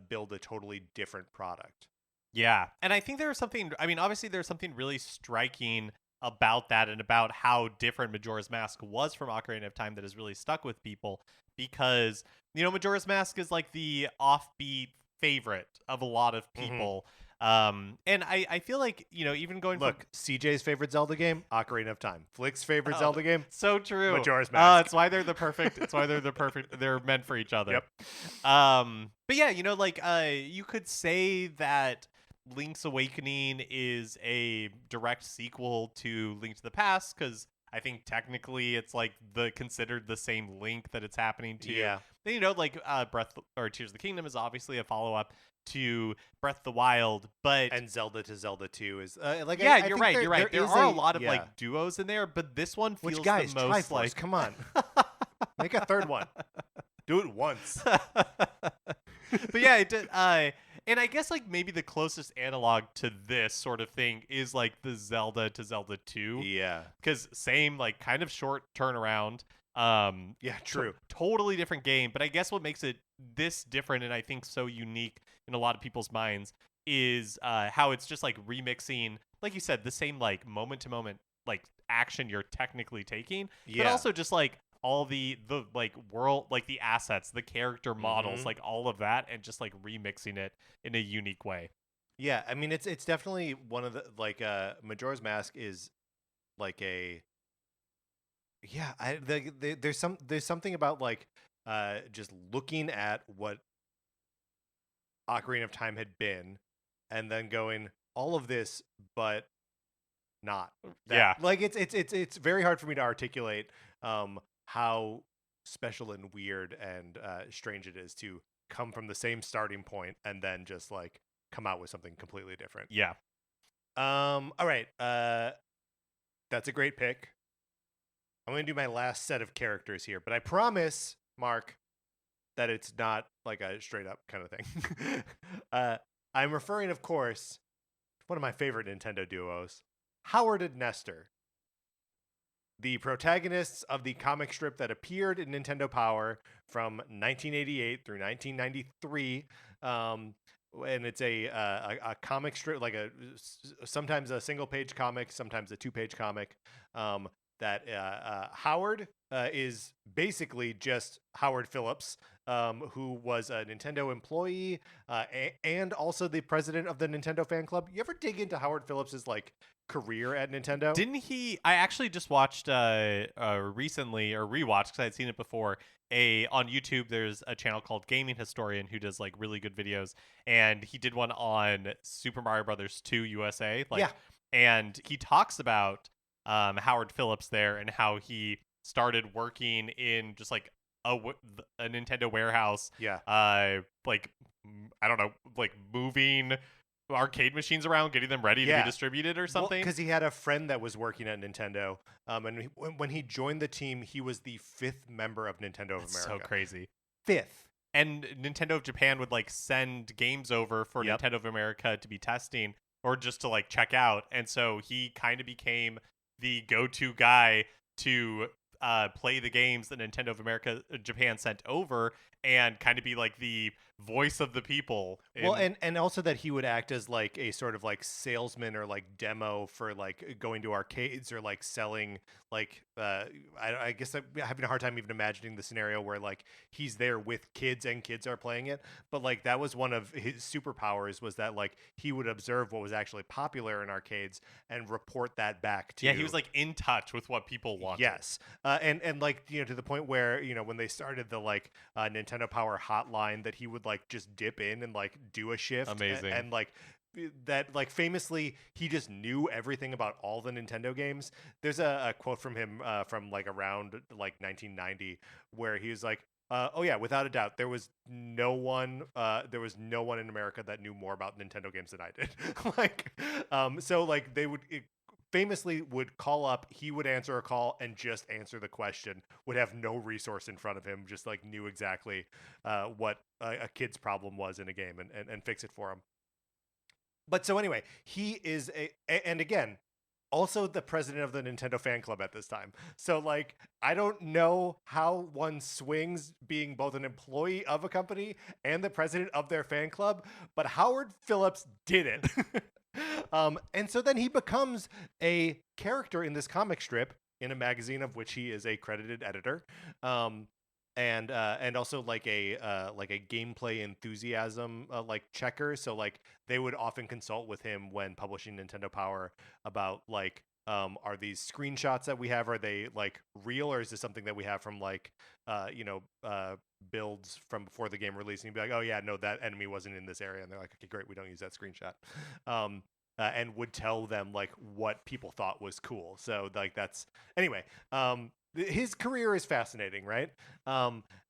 Speaker 1: build a totally different product.
Speaker 2: Yeah. And I think obviously there's something really striking about that, and about how different Majora's Mask was from Ocarina of Time, that has really stuck with people, because, Majora's Mask is like the offbeat favorite of a lot of people. And I feel like, even going
Speaker 1: Look, CJ's favorite Zelda game, Ocarina of Time. Flick's favorite Zelda game,
Speaker 2: so true.
Speaker 1: Majora's Mask.
Speaker 2: It's why they're the perfect. It's why they're the perfect. They're meant for each other.
Speaker 1: Yep.
Speaker 2: But yeah, you could say that Link's Awakening is a direct sequel to Link to the Past, because I think technically it's like considered the same Link that it's happening to.
Speaker 1: Yeah.
Speaker 2: Then, Tears of the Kingdom is obviously a follow up to Breath of the Wild, but
Speaker 1: and Zelda to Zelda 2 is like
Speaker 2: yeah,
Speaker 1: I
Speaker 2: you're
Speaker 1: think
Speaker 2: right. You're right. There
Speaker 1: is
Speaker 2: are a lot of
Speaker 1: yeah.
Speaker 2: like duos in there, but this one feels
Speaker 1: Which, guys,
Speaker 2: the most
Speaker 1: Triforce,
Speaker 2: like
Speaker 1: come on, make a third one. Do it once.
Speaker 2: But yeah, it did. And I guess like maybe the closest analog to this sort of thing is like the Zelda to Zelda 2.
Speaker 1: Yeah.
Speaker 2: Because same like kind of short turnaround.
Speaker 1: Yeah, true.
Speaker 2: Totally different game. But I guess what makes it this different, and I think so unique in a lot of people's minds, is how it's just like remixing, like you said, the same like moment to moment like action you're technically taking, but also just like all the like world, like the assets, the character models, like all of that, and just like remixing it in a unique way.
Speaker 1: Yeah, I mean it's definitely one of the like Majora's Mask is like a there's something about like just looking at what Ocarina of Time had been, and then going all of this, but not that.
Speaker 2: Yeah,
Speaker 1: like it's very hard for me to articulate how special and weird and strange it is to come from the same starting point and then just like come out with something completely different.
Speaker 2: Yeah.
Speaker 1: All right. That's a great pick. I'm going to do my last set of characters here, but I promise, Mark, that it's not like a straight up kind of thing. I'm referring, of course, to one of my favorite Nintendo duos, Howard and Nestor, the protagonists of the comic strip that appeared in Nintendo Power from 1988 through 1993. And it's a comic strip, like sometimes a single page comic, sometimes a 2-page comic. That Howard is basically just Howard Phillips, who was a Nintendo employee and also the president of the Nintendo fan club. You ever dig into Howard Phillips's like career at Nintendo?
Speaker 2: Didn't he? I actually just watched recently, or rewatched, because I had seen it before. On YouTube, there's a channel called Gaming Historian who does like really good videos, and he did one on Super Mario Brothers 2 USA. Like,
Speaker 1: yeah,
Speaker 2: and he talks about Howard Phillips there, and how he started working in just like a Nintendo warehouse.
Speaker 1: Yeah.
Speaker 2: Like, I don't know, like moving arcade machines around, getting them ready to be distributed or something.
Speaker 1: Because he had a friend that was working at Nintendo, and when he joined the team, he was the 5th member of Nintendo of America.
Speaker 2: So crazy.
Speaker 1: 5th.
Speaker 2: And Nintendo of Japan would like send games over for Nintendo of America to be testing, or just to like check out. And so he kind of became the go-to guy to play the games that Nintendo of America Japan sent over. and kind of be like the voice of the people.
Speaker 1: Well, and also that he would act as like a sort of like salesman or like demo for like going to arcades or like selling like I guess I'm having a hard time even imagining the scenario where like he's there with kids and kids are playing it, but like that was one of his superpowers, was that like he would observe what was actually popular in arcades and report that back to.
Speaker 2: Yeah, he was like in touch with what people wanted.
Speaker 1: Yes, and like, you know, to the point where, you know, when they started the like Nintendo Power hotline, that he would like just dip in and like do a shift.
Speaker 2: Amazing.
Speaker 1: And like that, like famously, he just knew everything about all the Nintendo games. There's a quote from him from like around like 1990 where he was like, oh yeah, without a doubt, there was no one in America that knew more about Nintendo games than I did. Like, so like they would. Famously would call up, he would answer a call and just answer the question, would have no resource in front of him, just like knew exactly what a kid's problem was in a game, and fix it for him. But so anyway, he is and again, also the president of the Nintendo fan club at this time. So like, I don't know how one swings being both an employee of a company and the president of their fan club, but Howard Phillips did it. And so then he becomes a character in this comic strip in a magazine of which he is a credited editor, and also like a gameplay enthusiasm like checker. So like they would often consult with him when publishing Nintendo Power about like, are these screenshots that we have, are they like real, or is this something that we have from like builds from before the game release? And you'd be like, oh yeah, no, that enemy wasn't in this area, and they're like, okay, great, we don't use that screenshot. And would tell them like what people thought was cool. So like that's, anyway, his career is fascinating, right?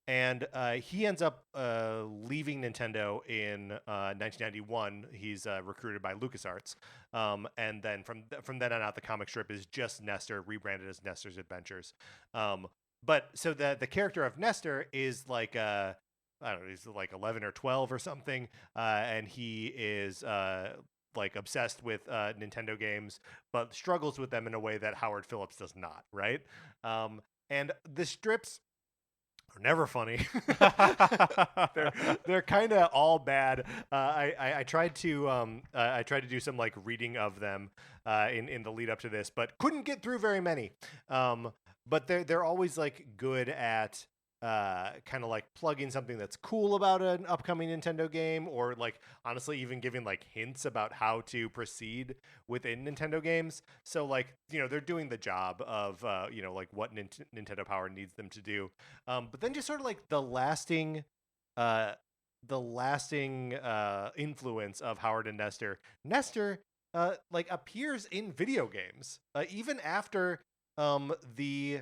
Speaker 1: And he ends up leaving Nintendo in 1991. He's recruited by LucasArts, and then from then on out, the comic strip is just Nestor, rebranded as Nestor's Adventures. But so the character of Nestor is like I don't know, he's like 11 or 12 or something, and he is like obsessed with Nintendo games, but struggles with them in a way that Howard Phillips does not, right? And the strips are never funny. they're kind of all bad. I tried to do some like reading of them in the lead up to this, but couldn't get through very many. But they're always like good at kind of like plugging something that's cool about an upcoming Nintendo game, or like honestly even giving like hints about how to proceed within Nintendo games. So like, you know, they're doing the job of you know, like what Nintendo Power needs them to do. But then just sort of like the lasting influence of Howard and Nestor. Nestor like appears in video games even after the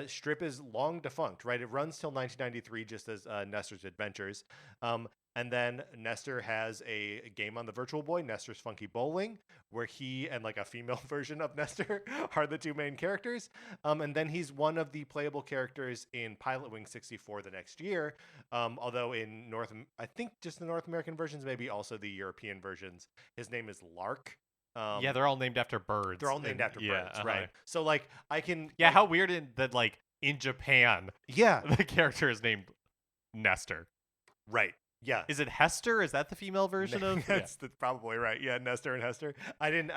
Speaker 1: strip is long defunct, right? It runs till 1993, just as Nestor's Adventures. And then Nestor has a game on the Virtual Boy, Nestor's Funky Bowling, where he and like a female version of Nestor are the two main characters. And then he's one of the playable characters in Pilot Wing 64 the next year. Although in I think just the North American versions, maybe also the European versions, his name is Lark.
Speaker 2: Yeah, they're all named after birds.
Speaker 1: They're all named after birds, right? So like I can
Speaker 2: Yeah, how weird that like in Japan,
Speaker 1: yeah,
Speaker 2: the character is named Nestor.
Speaker 1: Right. Yeah.
Speaker 2: Is it Hester? Is that the female version of?
Speaker 1: That's probably right. Yeah, Nestor and Hester. I didn't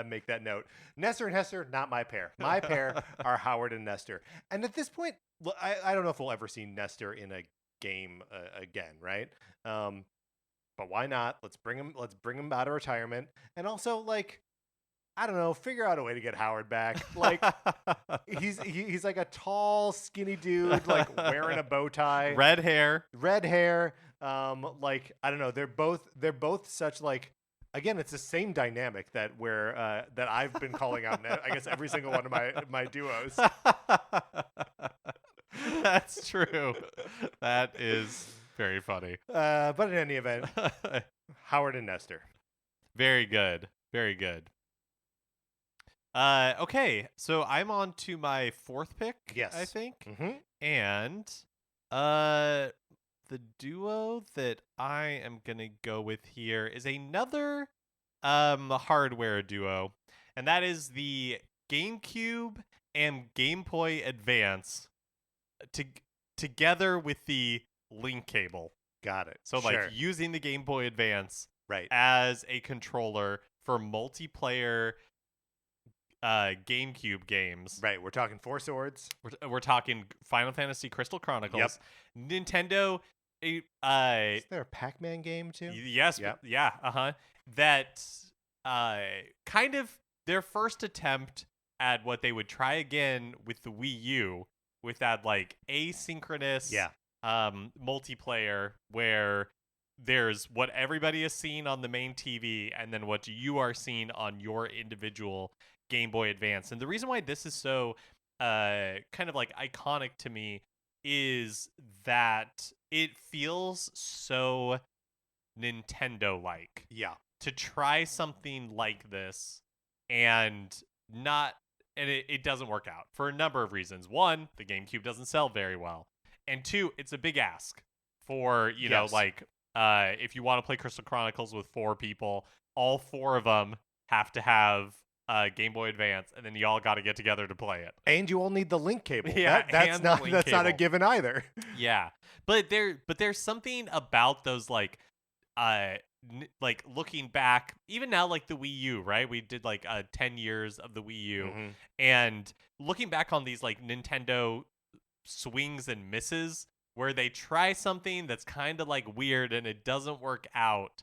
Speaker 1: make that note. Nestor and Hester, not my pair. My pair are Howard and Nestor. And at this point, I don't know if we'll ever see Nestor in a game again, right? But why not? Let's bring him out of retirement, and also like, I don't know, figure out a way to get Howard back. Like he's like a tall, skinny dude, like wearing a bow tie,
Speaker 2: red hair.
Speaker 1: Like I don't know, they're both such like, again, it's the same dynamic that I've been calling out. I guess every single one of my duos.
Speaker 2: That's true. That is very funny.
Speaker 1: But in any event, Howard and Nestor.
Speaker 2: Very good. Very good. Okay, so I'm on to my fourth pick.
Speaker 1: Yes,
Speaker 2: I think.
Speaker 1: Mm-hmm.
Speaker 2: And the duo that I am gonna go with here is another hardware duo, and that is the GameCube and Game Boy Advance together with the link cable.
Speaker 1: Got it.
Speaker 2: So
Speaker 1: Sure.
Speaker 2: like using the Game Boy Advance
Speaker 1: Right.
Speaker 2: as a controller for multiplayer GameCube games.
Speaker 1: Right. We're talking Four Swords.
Speaker 2: We're talking Final Fantasy Crystal Chronicles.
Speaker 1: Yep.
Speaker 2: Nintendo.
Speaker 1: Is there a Pac-Man game too?
Speaker 2: Yes.
Speaker 1: Yep.
Speaker 2: Yeah. That kind of their first attempt at what they would try again with the Wii U, with that like asynchronous multiplayer where there's what everybody is seeing on the main TV and then what you are seeing on your individual Game Boy Advance. And the reason why this is so kind of like iconic to me is that it feels so Nintendo-like.
Speaker 1: Yeah.
Speaker 2: To try something like this and it doesn't work out for a number of reasons. One, the GameCube doesn't sell very well. And two, it's a big ask for, you know, like if you want to play Crystal Chronicles with 4 people, all 4 of them have to have Game Boy Advance, and then you all got to get together to play it.
Speaker 1: And you all need the link cable.
Speaker 2: Yeah,
Speaker 1: that's not a given either.
Speaker 2: Yeah, but there's something about those like looking back, even now, like the Wii U, right? We did like 10 years of the Wii U, and looking back on these like Nintendo swings and misses where they try something that's kind of like weird and it doesn't work out.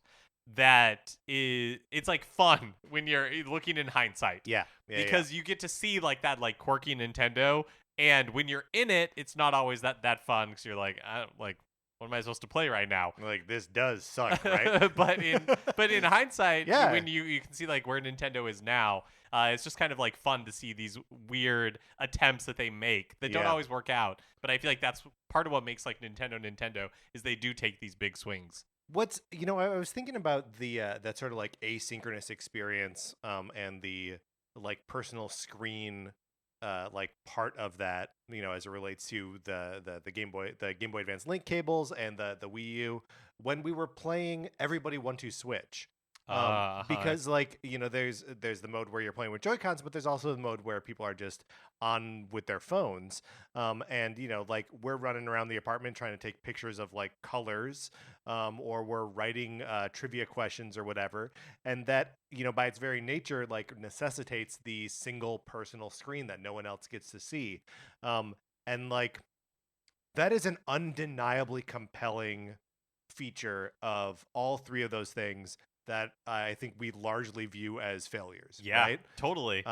Speaker 2: It's like fun when you're looking in hindsight.
Speaker 1: Yeah.
Speaker 2: Because you get to see like that like quirky Nintendo, and when you're in it, it's not always that fun because you're like, what am I supposed to play right now?
Speaker 1: Like, this does suck, right?
Speaker 2: but in hindsight,
Speaker 1: yeah.
Speaker 2: when you can see like where Nintendo is now, it's just kind of like fun to see these weird attempts that they make that don't always work out. But I feel like that's part of what makes like Nintendo is they do take these big swings.
Speaker 1: I was thinking about the that sort of like asynchronous experience and the like personal screen like part of that, as it relates to the Game Boy Advance link cables and the Wii U when we were playing Everybody 1-2 Switch. Because like there's the mode where you're playing with Joy-Cons, but there's also the mode where people are just on with their phones, and like we're running around the apartment trying to take pictures of like colors, or we're writing trivia questions or whatever, and that by its very nature like necessitates the single personal screen that no one else gets to see, and like that is an undeniably compelling feature of all 3 of those things that I think we largely view as failures.
Speaker 2: Yeah,
Speaker 1: right?
Speaker 2: Totally.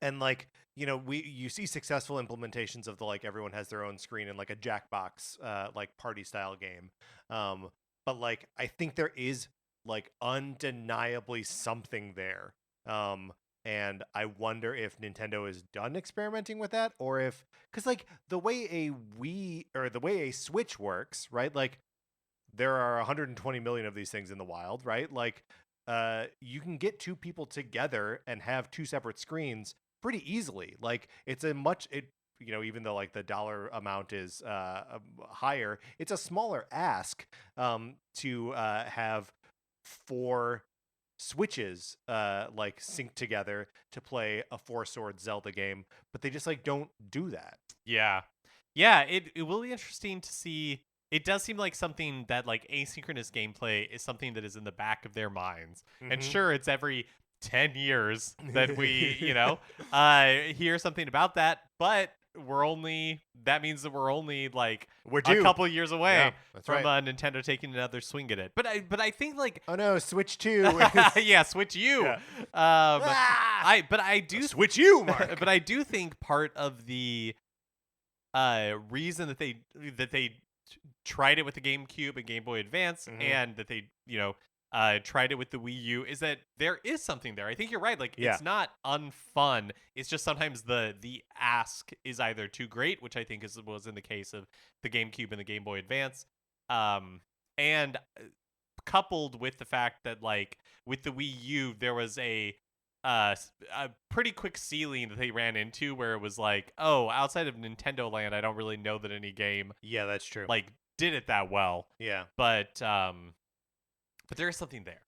Speaker 1: And like, you see successful implementations of the like everyone has their own screen in like a Jackbox like party style game. But like I think there is like undeniably something there. And I wonder if Nintendo is done experimenting with that, or if, because like the way a Switch works, right? Like there are 120 million of these things in the wild, right? Like, you can get 2 people together and have 2 separate screens pretty easily. Like, even though like the dollar amount is higher, it's a smaller ask to have 4 Switches like synced together to play a 4-sword Zelda game, but they just like don't do that.
Speaker 2: Yeah. It will be interesting to see. It does seem like something that like asynchronous gameplay is something that is in the back of their minds. And sure, it's every 10 years that we, hear something about that, but that means that we're only like
Speaker 1: we're due.
Speaker 2: A couple years away from
Speaker 1: right.
Speaker 2: Nintendo taking another swing at it. But I think like,
Speaker 1: oh no, Switch 2.
Speaker 2: Yeah, Switch U.
Speaker 1: Yeah.
Speaker 2: I do
Speaker 1: Switch U, Mark.
Speaker 2: But I do think part of the reason that they tried it with the GameCube and Game Boy Advance, and that they, tried it with the Wii U, is that there is something there. I think you're right. Like, it's not unfun. It's just sometimes the ask is either too great, which I think was in the case of the GameCube and the Game Boy Advance, and coupled with the fact that like with the Wii U, there was a pretty quick ceiling that they ran into where it was like, oh, outside of Nintendo Land, I don't really know that any game
Speaker 1: that's true
Speaker 2: like did it that well.
Speaker 1: Yeah.
Speaker 2: But But there is something there.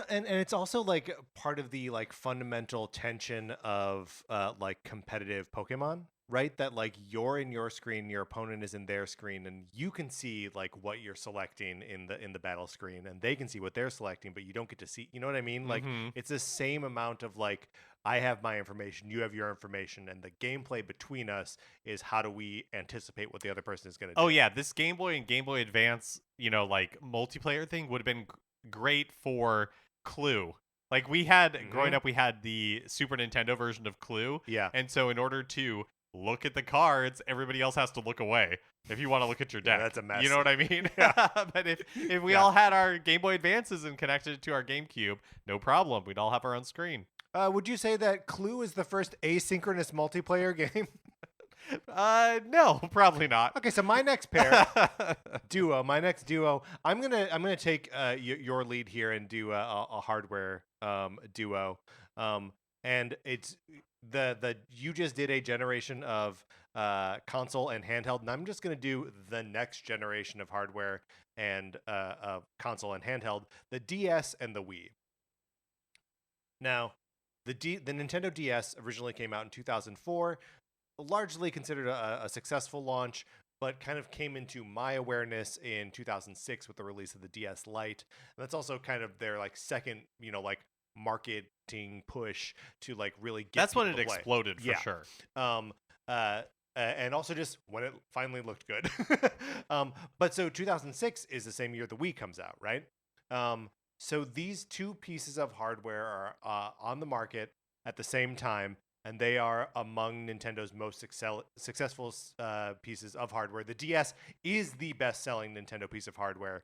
Speaker 1: And it's also like part of the like fundamental tension of like competitive Pokemon, right? That like you're in your screen, your opponent is in their screen, and you can see like what you're selecting in the battle screen, and they can see what they're selecting, but you don't get to see. You know what I mean? Like it's the same amount of like I have my information, you have your information, and the gameplay between us is how do we anticipate what the other person is going to do?
Speaker 2: Oh yeah, this Game Boy and Game Boy Advance, like multiplayer thing would have been great for Clue. Like we had growing up, we had the Super Nintendo version of Clue.
Speaker 1: Yeah.
Speaker 2: And so in order to look at the cards, everybody else has to look away if you want to look at your deck.
Speaker 1: Yeah, that's a mess.
Speaker 2: You know what I mean?
Speaker 1: Yeah.
Speaker 2: But if we all had our Game Boy Advances and connected it to our GameCube, no problem. We'd all have our own screen.
Speaker 1: Would you say that Clue is the first asynchronous multiplayer game?
Speaker 2: No, probably not.
Speaker 1: Okay, so my next pair, duo. My next duo. I'm gonna take your lead here and do a hardware duo. And it's the you just did a generation of console and handheld, and I'm just gonna do the next generation of hardware and console and handheld, the DS and the Wii. Now, the Nintendo DS originally came out in 2004, largely considered a successful launch, but kind of came into my awareness in 2006 with the release of the DS Lite. And that's also kind of their like second, like marketing push to like really get
Speaker 2: That's when it
Speaker 1: people to play.
Speaker 2: exploded for sure.
Speaker 1: And also just when it finally looked good. But so 2006 is the same year the Wii comes out, right? So these two pieces of hardware are on the market at the same time, and they are among Nintendo's most successful pieces of hardware. The DS is the best-selling Nintendo piece of hardware.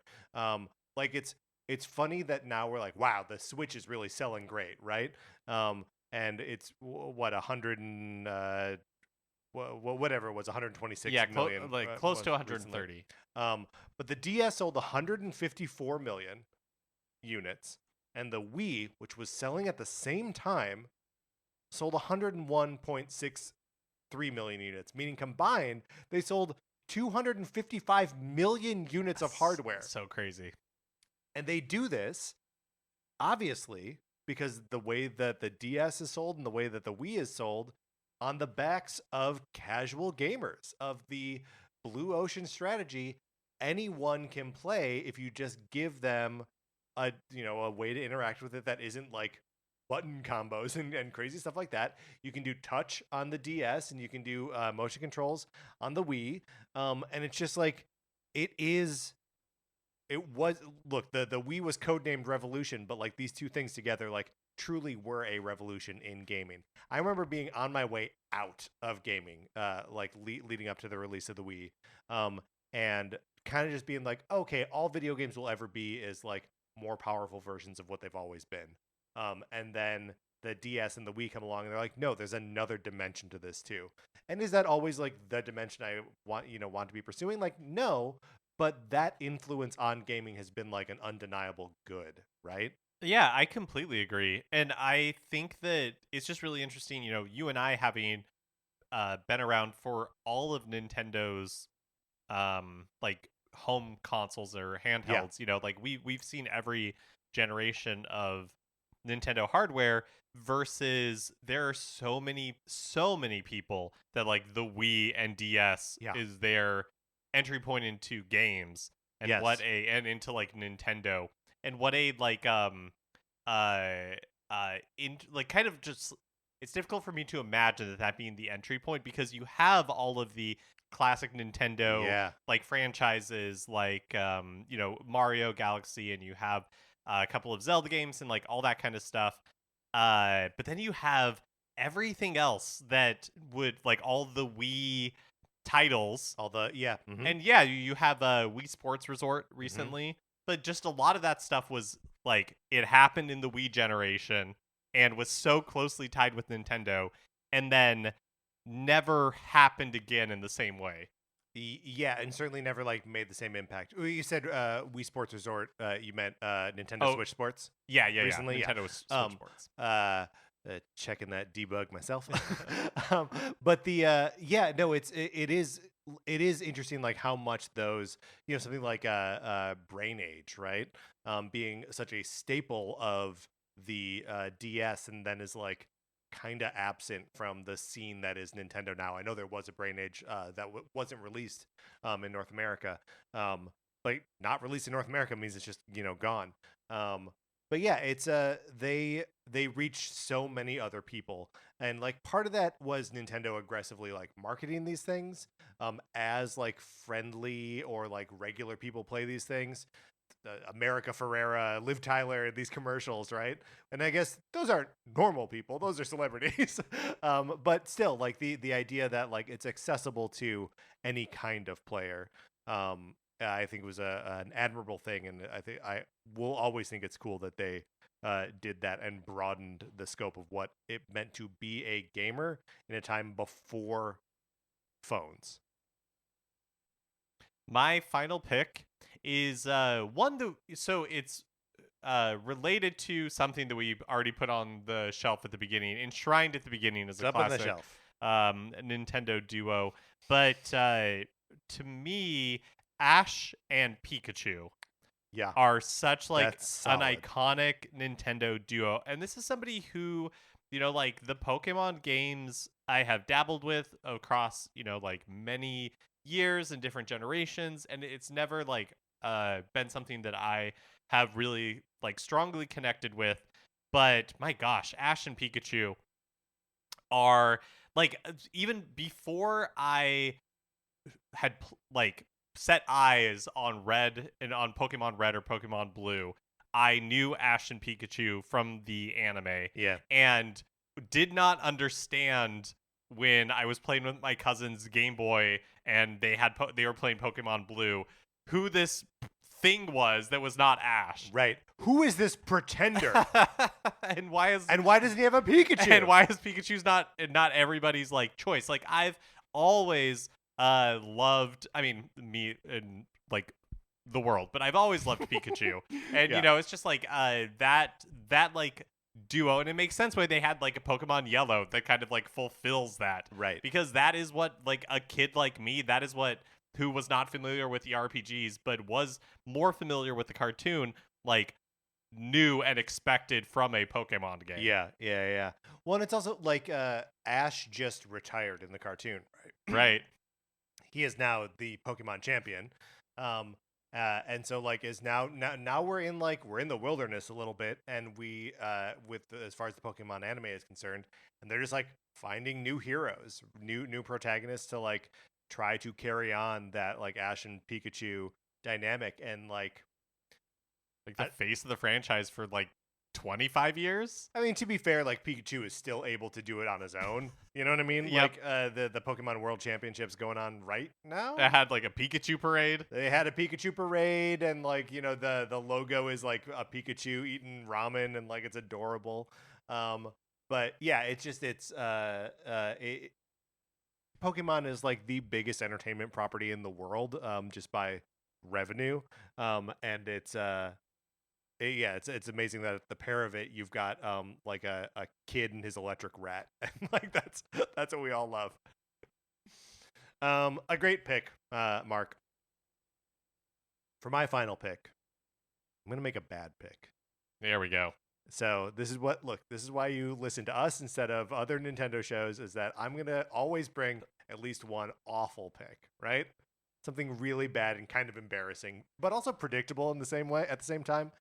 Speaker 1: Like it's funny that now we're like, wow, the Switch is really selling great, right? And it's what 100 and whatever it was, 126 million,
Speaker 2: like close to 130.
Speaker 1: Recently. But the DS sold 154 million units, and the Wii, which was selling at the same time, sold 101.63 million units, meaning combined they sold 255 million units of hardware.
Speaker 2: So crazy.
Speaker 1: And they do this obviously because the way that the DS is sold and the way that the Wii is sold on the backs of casual gamers, of the blue ocean strategy. Anyone can play if you just give them a way to interact with it that isn't like button combos and crazy stuff like that. You can do touch on the DS and you can do motion controls on the Wii. And it's just like the Wii was codenamed Revolution, but like these two things together like truly were a revolution in gaming. I remember being on my way out of gaming leading up to the release of the Wii, and kind of just being like, okay, all video games will ever be is like more powerful versions of what they've always been. And then the DS and the Wii come along and they're like, no, there's another dimension to this too. And is that always like the dimension I want to be pursuing? Like, no, but that influence on gaming has been like an undeniable good, right?
Speaker 2: Yeah, I completely agree. And I think that it's just really interesting, you and I having been around for all of Nintendo's like home consoles or handhelds, like we've seen every generation of Nintendo hardware, versus there are so many people that like the Wii and DS is their entry point into games, and and into like Nintendo, and what a like kind of just, it's difficult for me to imagine that being the entry point, because you have all of the classic Nintendo like franchises like Mario Galaxy, and you have a couple of Zelda games and like all that kind of stuff, but then you have everything else that would like all the Wii titles,
Speaker 1: all the
Speaker 2: and you have Wii Sports Resort recently, but just a lot of that stuff was like it happened in the Wii generation and was so closely tied with Nintendo, and then never happened again in the same way.
Speaker 1: Yeah, and certainly never like made the same impact. You said Wii Sports Resort. You meant Nintendo Switch Sports.
Speaker 2: Yeah,
Speaker 1: recently,
Speaker 2: Nintendo Switch Sports.
Speaker 1: Checking that debug myself. But it is interesting like how much those something like Brain Age, right? being such a staple of the DS, and then is like kind of absent from the scene that is Nintendo now. I know there was a Brain Age that wasn't released in North America. But not released in North America means it's just gone. But yeah, it's they reach so many other people, and like part of that was Nintendo aggressively like marketing these things as like friendly or like regular people play these things. America Ferrera, Liv Tyler, these commercials, right? And I guess those aren't normal people; those are celebrities. But still, like the idea that like it's accessible to any kind of player. I think it was an admirable thing, and I think I will always think it's cool that they did that and broadened the scope of what it meant to be a gamer in a time before phones.
Speaker 2: My final pick is one that so it's related to something that we already put on the shelf at the beginning, enshrined at the beginning as
Speaker 1: It's
Speaker 2: a
Speaker 1: up on the
Speaker 2: classic
Speaker 1: shelf.
Speaker 2: Nintendo duo. But to me, Ash and Pikachu
Speaker 1: Yeah,
Speaker 2: are such like
Speaker 1: that's
Speaker 2: an
Speaker 1: solid.
Speaker 2: iconic Nintendo duo. And this is somebody who, like the Pokemon games I have dabbled with across, like many years and different generations. And it's never like been something that I have really like strongly connected with. But my gosh, Ash and Pikachu are like even before I had like set eyes on Red and on Pokemon Red or Pokemon Blue, I knew Ash and Pikachu from the anime
Speaker 1: Yeah,
Speaker 2: and did not understand when I was playing with my cousin's Game Boy and they were playing Pokemon Blue who this thing was that was not Ash.
Speaker 1: right. Who is this pretender?
Speaker 2: and why
Speaker 1: doesn't he have a Pikachu?
Speaker 2: and why is Pikachu's not everybody's like choice? Like I've always loved, I mean, me and like the world, but I've always loved Pikachu. And
Speaker 1: Yeah.
Speaker 2: it's just like that like duo, and it makes sense why they had like a Pokemon Yellow that kind of like fulfills that.
Speaker 1: Right.
Speaker 2: Because that is what like a kid like me, that is what who was not familiar with the RPGs but was more familiar with the cartoon, like knew and expected from a Pokemon game.
Speaker 1: Yeah. Well, and it's also like Ash just retired in the cartoon, right?
Speaker 2: Right.
Speaker 1: He is now the Pokemon champion. And so like is now we're in the wilderness a little bit, and we as far as the Pokemon anime is concerned, and they're just like finding new heroes, new protagonists to like try to carry on that like Ash and Pikachu dynamic, and like
Speaker 2: the face of the franchise for like 25 years.
Speaker 1: I mean, to be fair, like Pikachu is still able to do it on his own. You know what I mean?
Speaker 2: Yep.
Speaker 1: Like the Pokemon World Championships going on right now.
Speaker 2: That had like a Pikachu parade.
Speaker 1: They had a Pikachu parade, and like the logo is like a Pikachu eating ramen, and like it's adorable. But yeah, Pokemon is like the biggest entertainment property in the world, just by revenue. And it's amazing that at the pair of it you've got like a kid and his electric rat, and like that's what we all love. A great pick, Mark. For my final pick, I'm gonna make a bad pick.
Speaker 2: There we go.
Speaker 1: So this is why you listen to us instead of other Nintendo shows, is that I'm gonna always bring at least one awful pick, right? Something really bad and kind of embarrassing, but also predictable in the same way at the same time.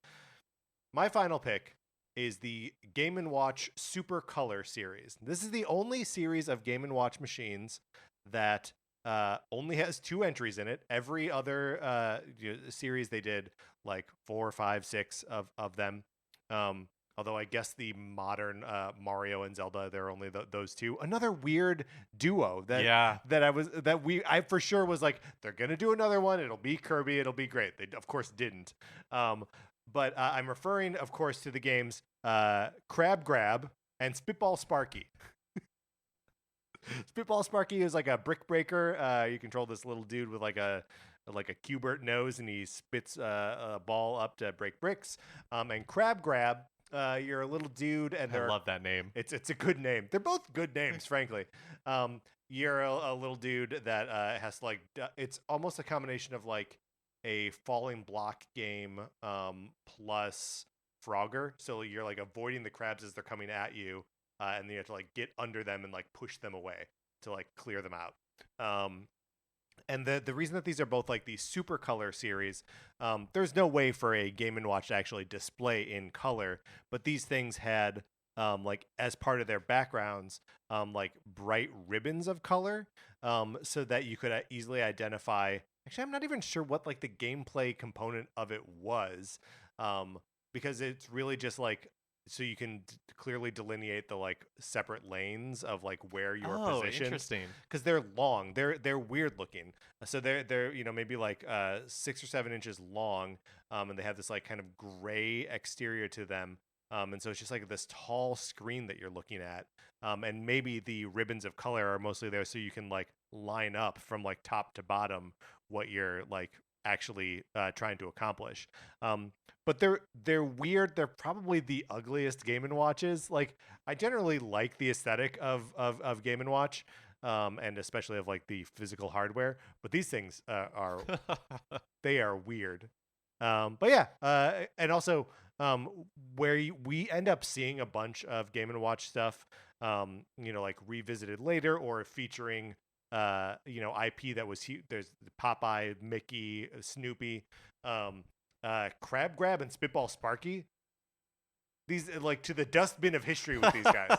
Speaker 1: My final pick is the Game & Watch Super Color series. This is the only series of Game & Watch machines that only has 2 entries in it. Every other series they did like 4, 5, 6 of them. Although I guess the modern Mario and Zelda, there are only those 2. Another weird duo that I for sure was like, they're gonna do another one. It'll be Kirby. It'll be great. They of course didn't. But I'm referring, of course, to the games Crab Grab and Spitball Sparky. Spitball Sparky is like a brick breaker. You control this little dude with like a Q*bert nose, and he spits a ball up to break bricks. And Crab Grab, you're a little dude, and
Speaker 2: I love that name.
Speaker 1: It's a good name. They're both good names, frankly. You're a little dude that has like it's almost a combination of like a falling block game plus Frogger. So you're like avoiding the crabs as they're coming at you, and then you have to like get under them and like push them away to like clear them out. And the reason that these are both like these super color series, there's no way for a Game & Watch to actually display in color, but these things had like as part of their backgrounds, like bright ribbons of color, so that you could easily identify. Actually, I'm not even sure what like the gameplay component of it was, because it's really just like so you can clearly delineate the like separate lanes of like where you're positioned.
Speaker 2: Interesting.
Speaker 1: Because they're long, they're weird looking. So they're maybe like 6 or 7 inches long, and they have this like kind of gray exterior to them. And so it's just like this tall screen that you're looking at. And maybe the ribbons of color are mostly there so you can like line up from like top to bottom what you're like actually trying to accomplish. But they're weird. They're probably the ugliest Game & Watches. Like I generally like the aesthetic of Game & Watch, and especially of like the physical hardware. But these things are they are weird. But yeah, and also where we end up seeing a bunch of Game & Watch stuff, like revisited later or featuring IP that was huge. There's Popeye, Mickey, Snoopy, Crab Grab, and Spitball Sparky. These like to the dustbin of history with these guys.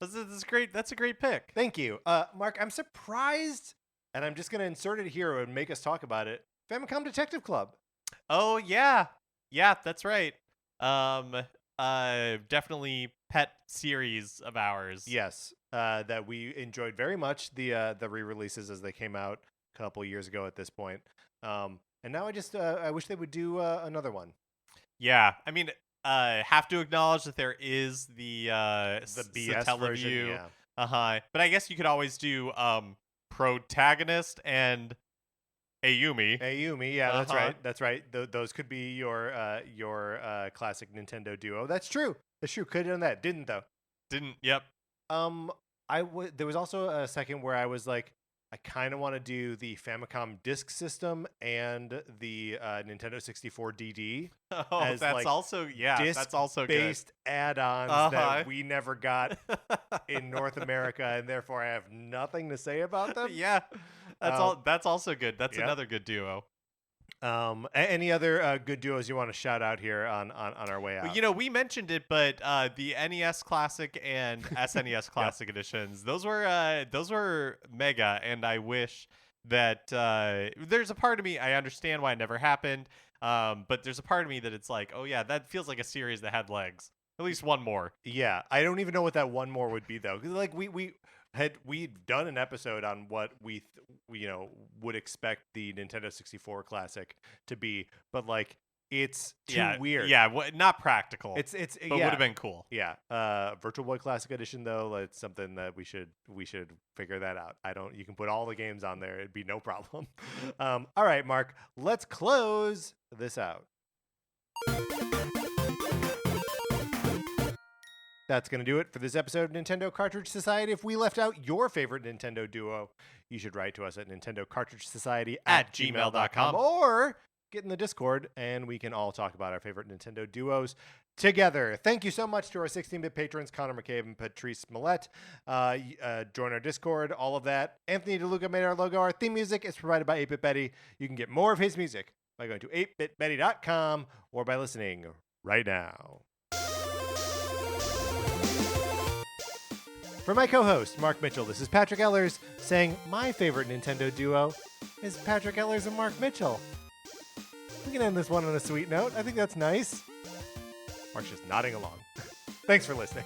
Speaker 2: This is great. That's a great pick.
Speaker 1: Thank you, Mark. I'm surprised, and I'm just gonna insert it here and make us talk about it. Famicom Detective Club.
Speaker 2: Oh yeah, that's right. Definitely pet series of ours.
Speaker 1: Yes, that we enjoyed very much. The re-releases as they came out a couple years ago at this point. And now I wish they would do another one.
Speaker 2: Yeah, I mean, have to acknowledge that there is the
Speaker 1: BS version. Yeah.
Speaker 2: But I guess you could always do Protagonist and Ayumi.
Speaker 1: Yeah, that's right. Those could be your classic Nintendo duo. That's true. Could have done that. Didn't though.
Speaker 2: Didn't. Yep.
Speaker 1: There was also a second where I was like, I kind of want to do the Famicom Disk System and the Nintendo 64 DD.
Speaker 2: Oh,
Speaker 1: as
Speaker 2: that's
Speaker 1: like
Speaker 2: also that's also good.
Speaker 1: Disc-based add-ons that we never got in North America, and therefore I have nothing to say about them.
Speaker 2: Yeah, that's also good. That's another good duo.
Speaker 1: Any other good duos you want to shout out here on our way out?
Speaker 2: Well, we mentioned it, but the NES Classic and SNES Classic editions, those were mega, and I wish that there's a part of me, I understand why it never happened, but there's a part of me that it's like, oh yeah, that feels like a series that had legs. At least one more.
Speaker 1: Yeah, I don't even know what that one more would be though. 'Cause like we'd done an episode on what we would expect the Nintendo 64 Classic to be, but like it's too weird.
Speaker 2: Yeah, not practical.
Speaker 1: But
Speaker 2: would have been cool.
Speaker 1: Yeah. Virtual Boy Classic Edition though, it's something that we should figure that out. You can put all the games on there. It'd be no problem. All right, Mark, let's close this out. That's going to do it for this episode of Nintendo Cartridge Society. If we left out your favorite Nintendo duo, you should write to us at Nintendo Cartridge Society at gmail.com or get in the Discord and we can all talk about our favorite Nintendo duos together. Thank you so much to our 16-bit patrons, Connor McCabe and Patrice Millette. Join our Discord, all of that. Anthony DeLuca made our logo. Our theme music is provided by 8-Bit Betty. You can get more of his music by going to 8bitbetty.com or by listening right now. For my co-host, Mark Mitchell, this is Patrick Ellers saying my favorite Nintendo duo is Patrick Ellers and Mark Mitchell. We can end this one on a sweet note. I think that's nice. Mark's just nodding along. Thanks for listening.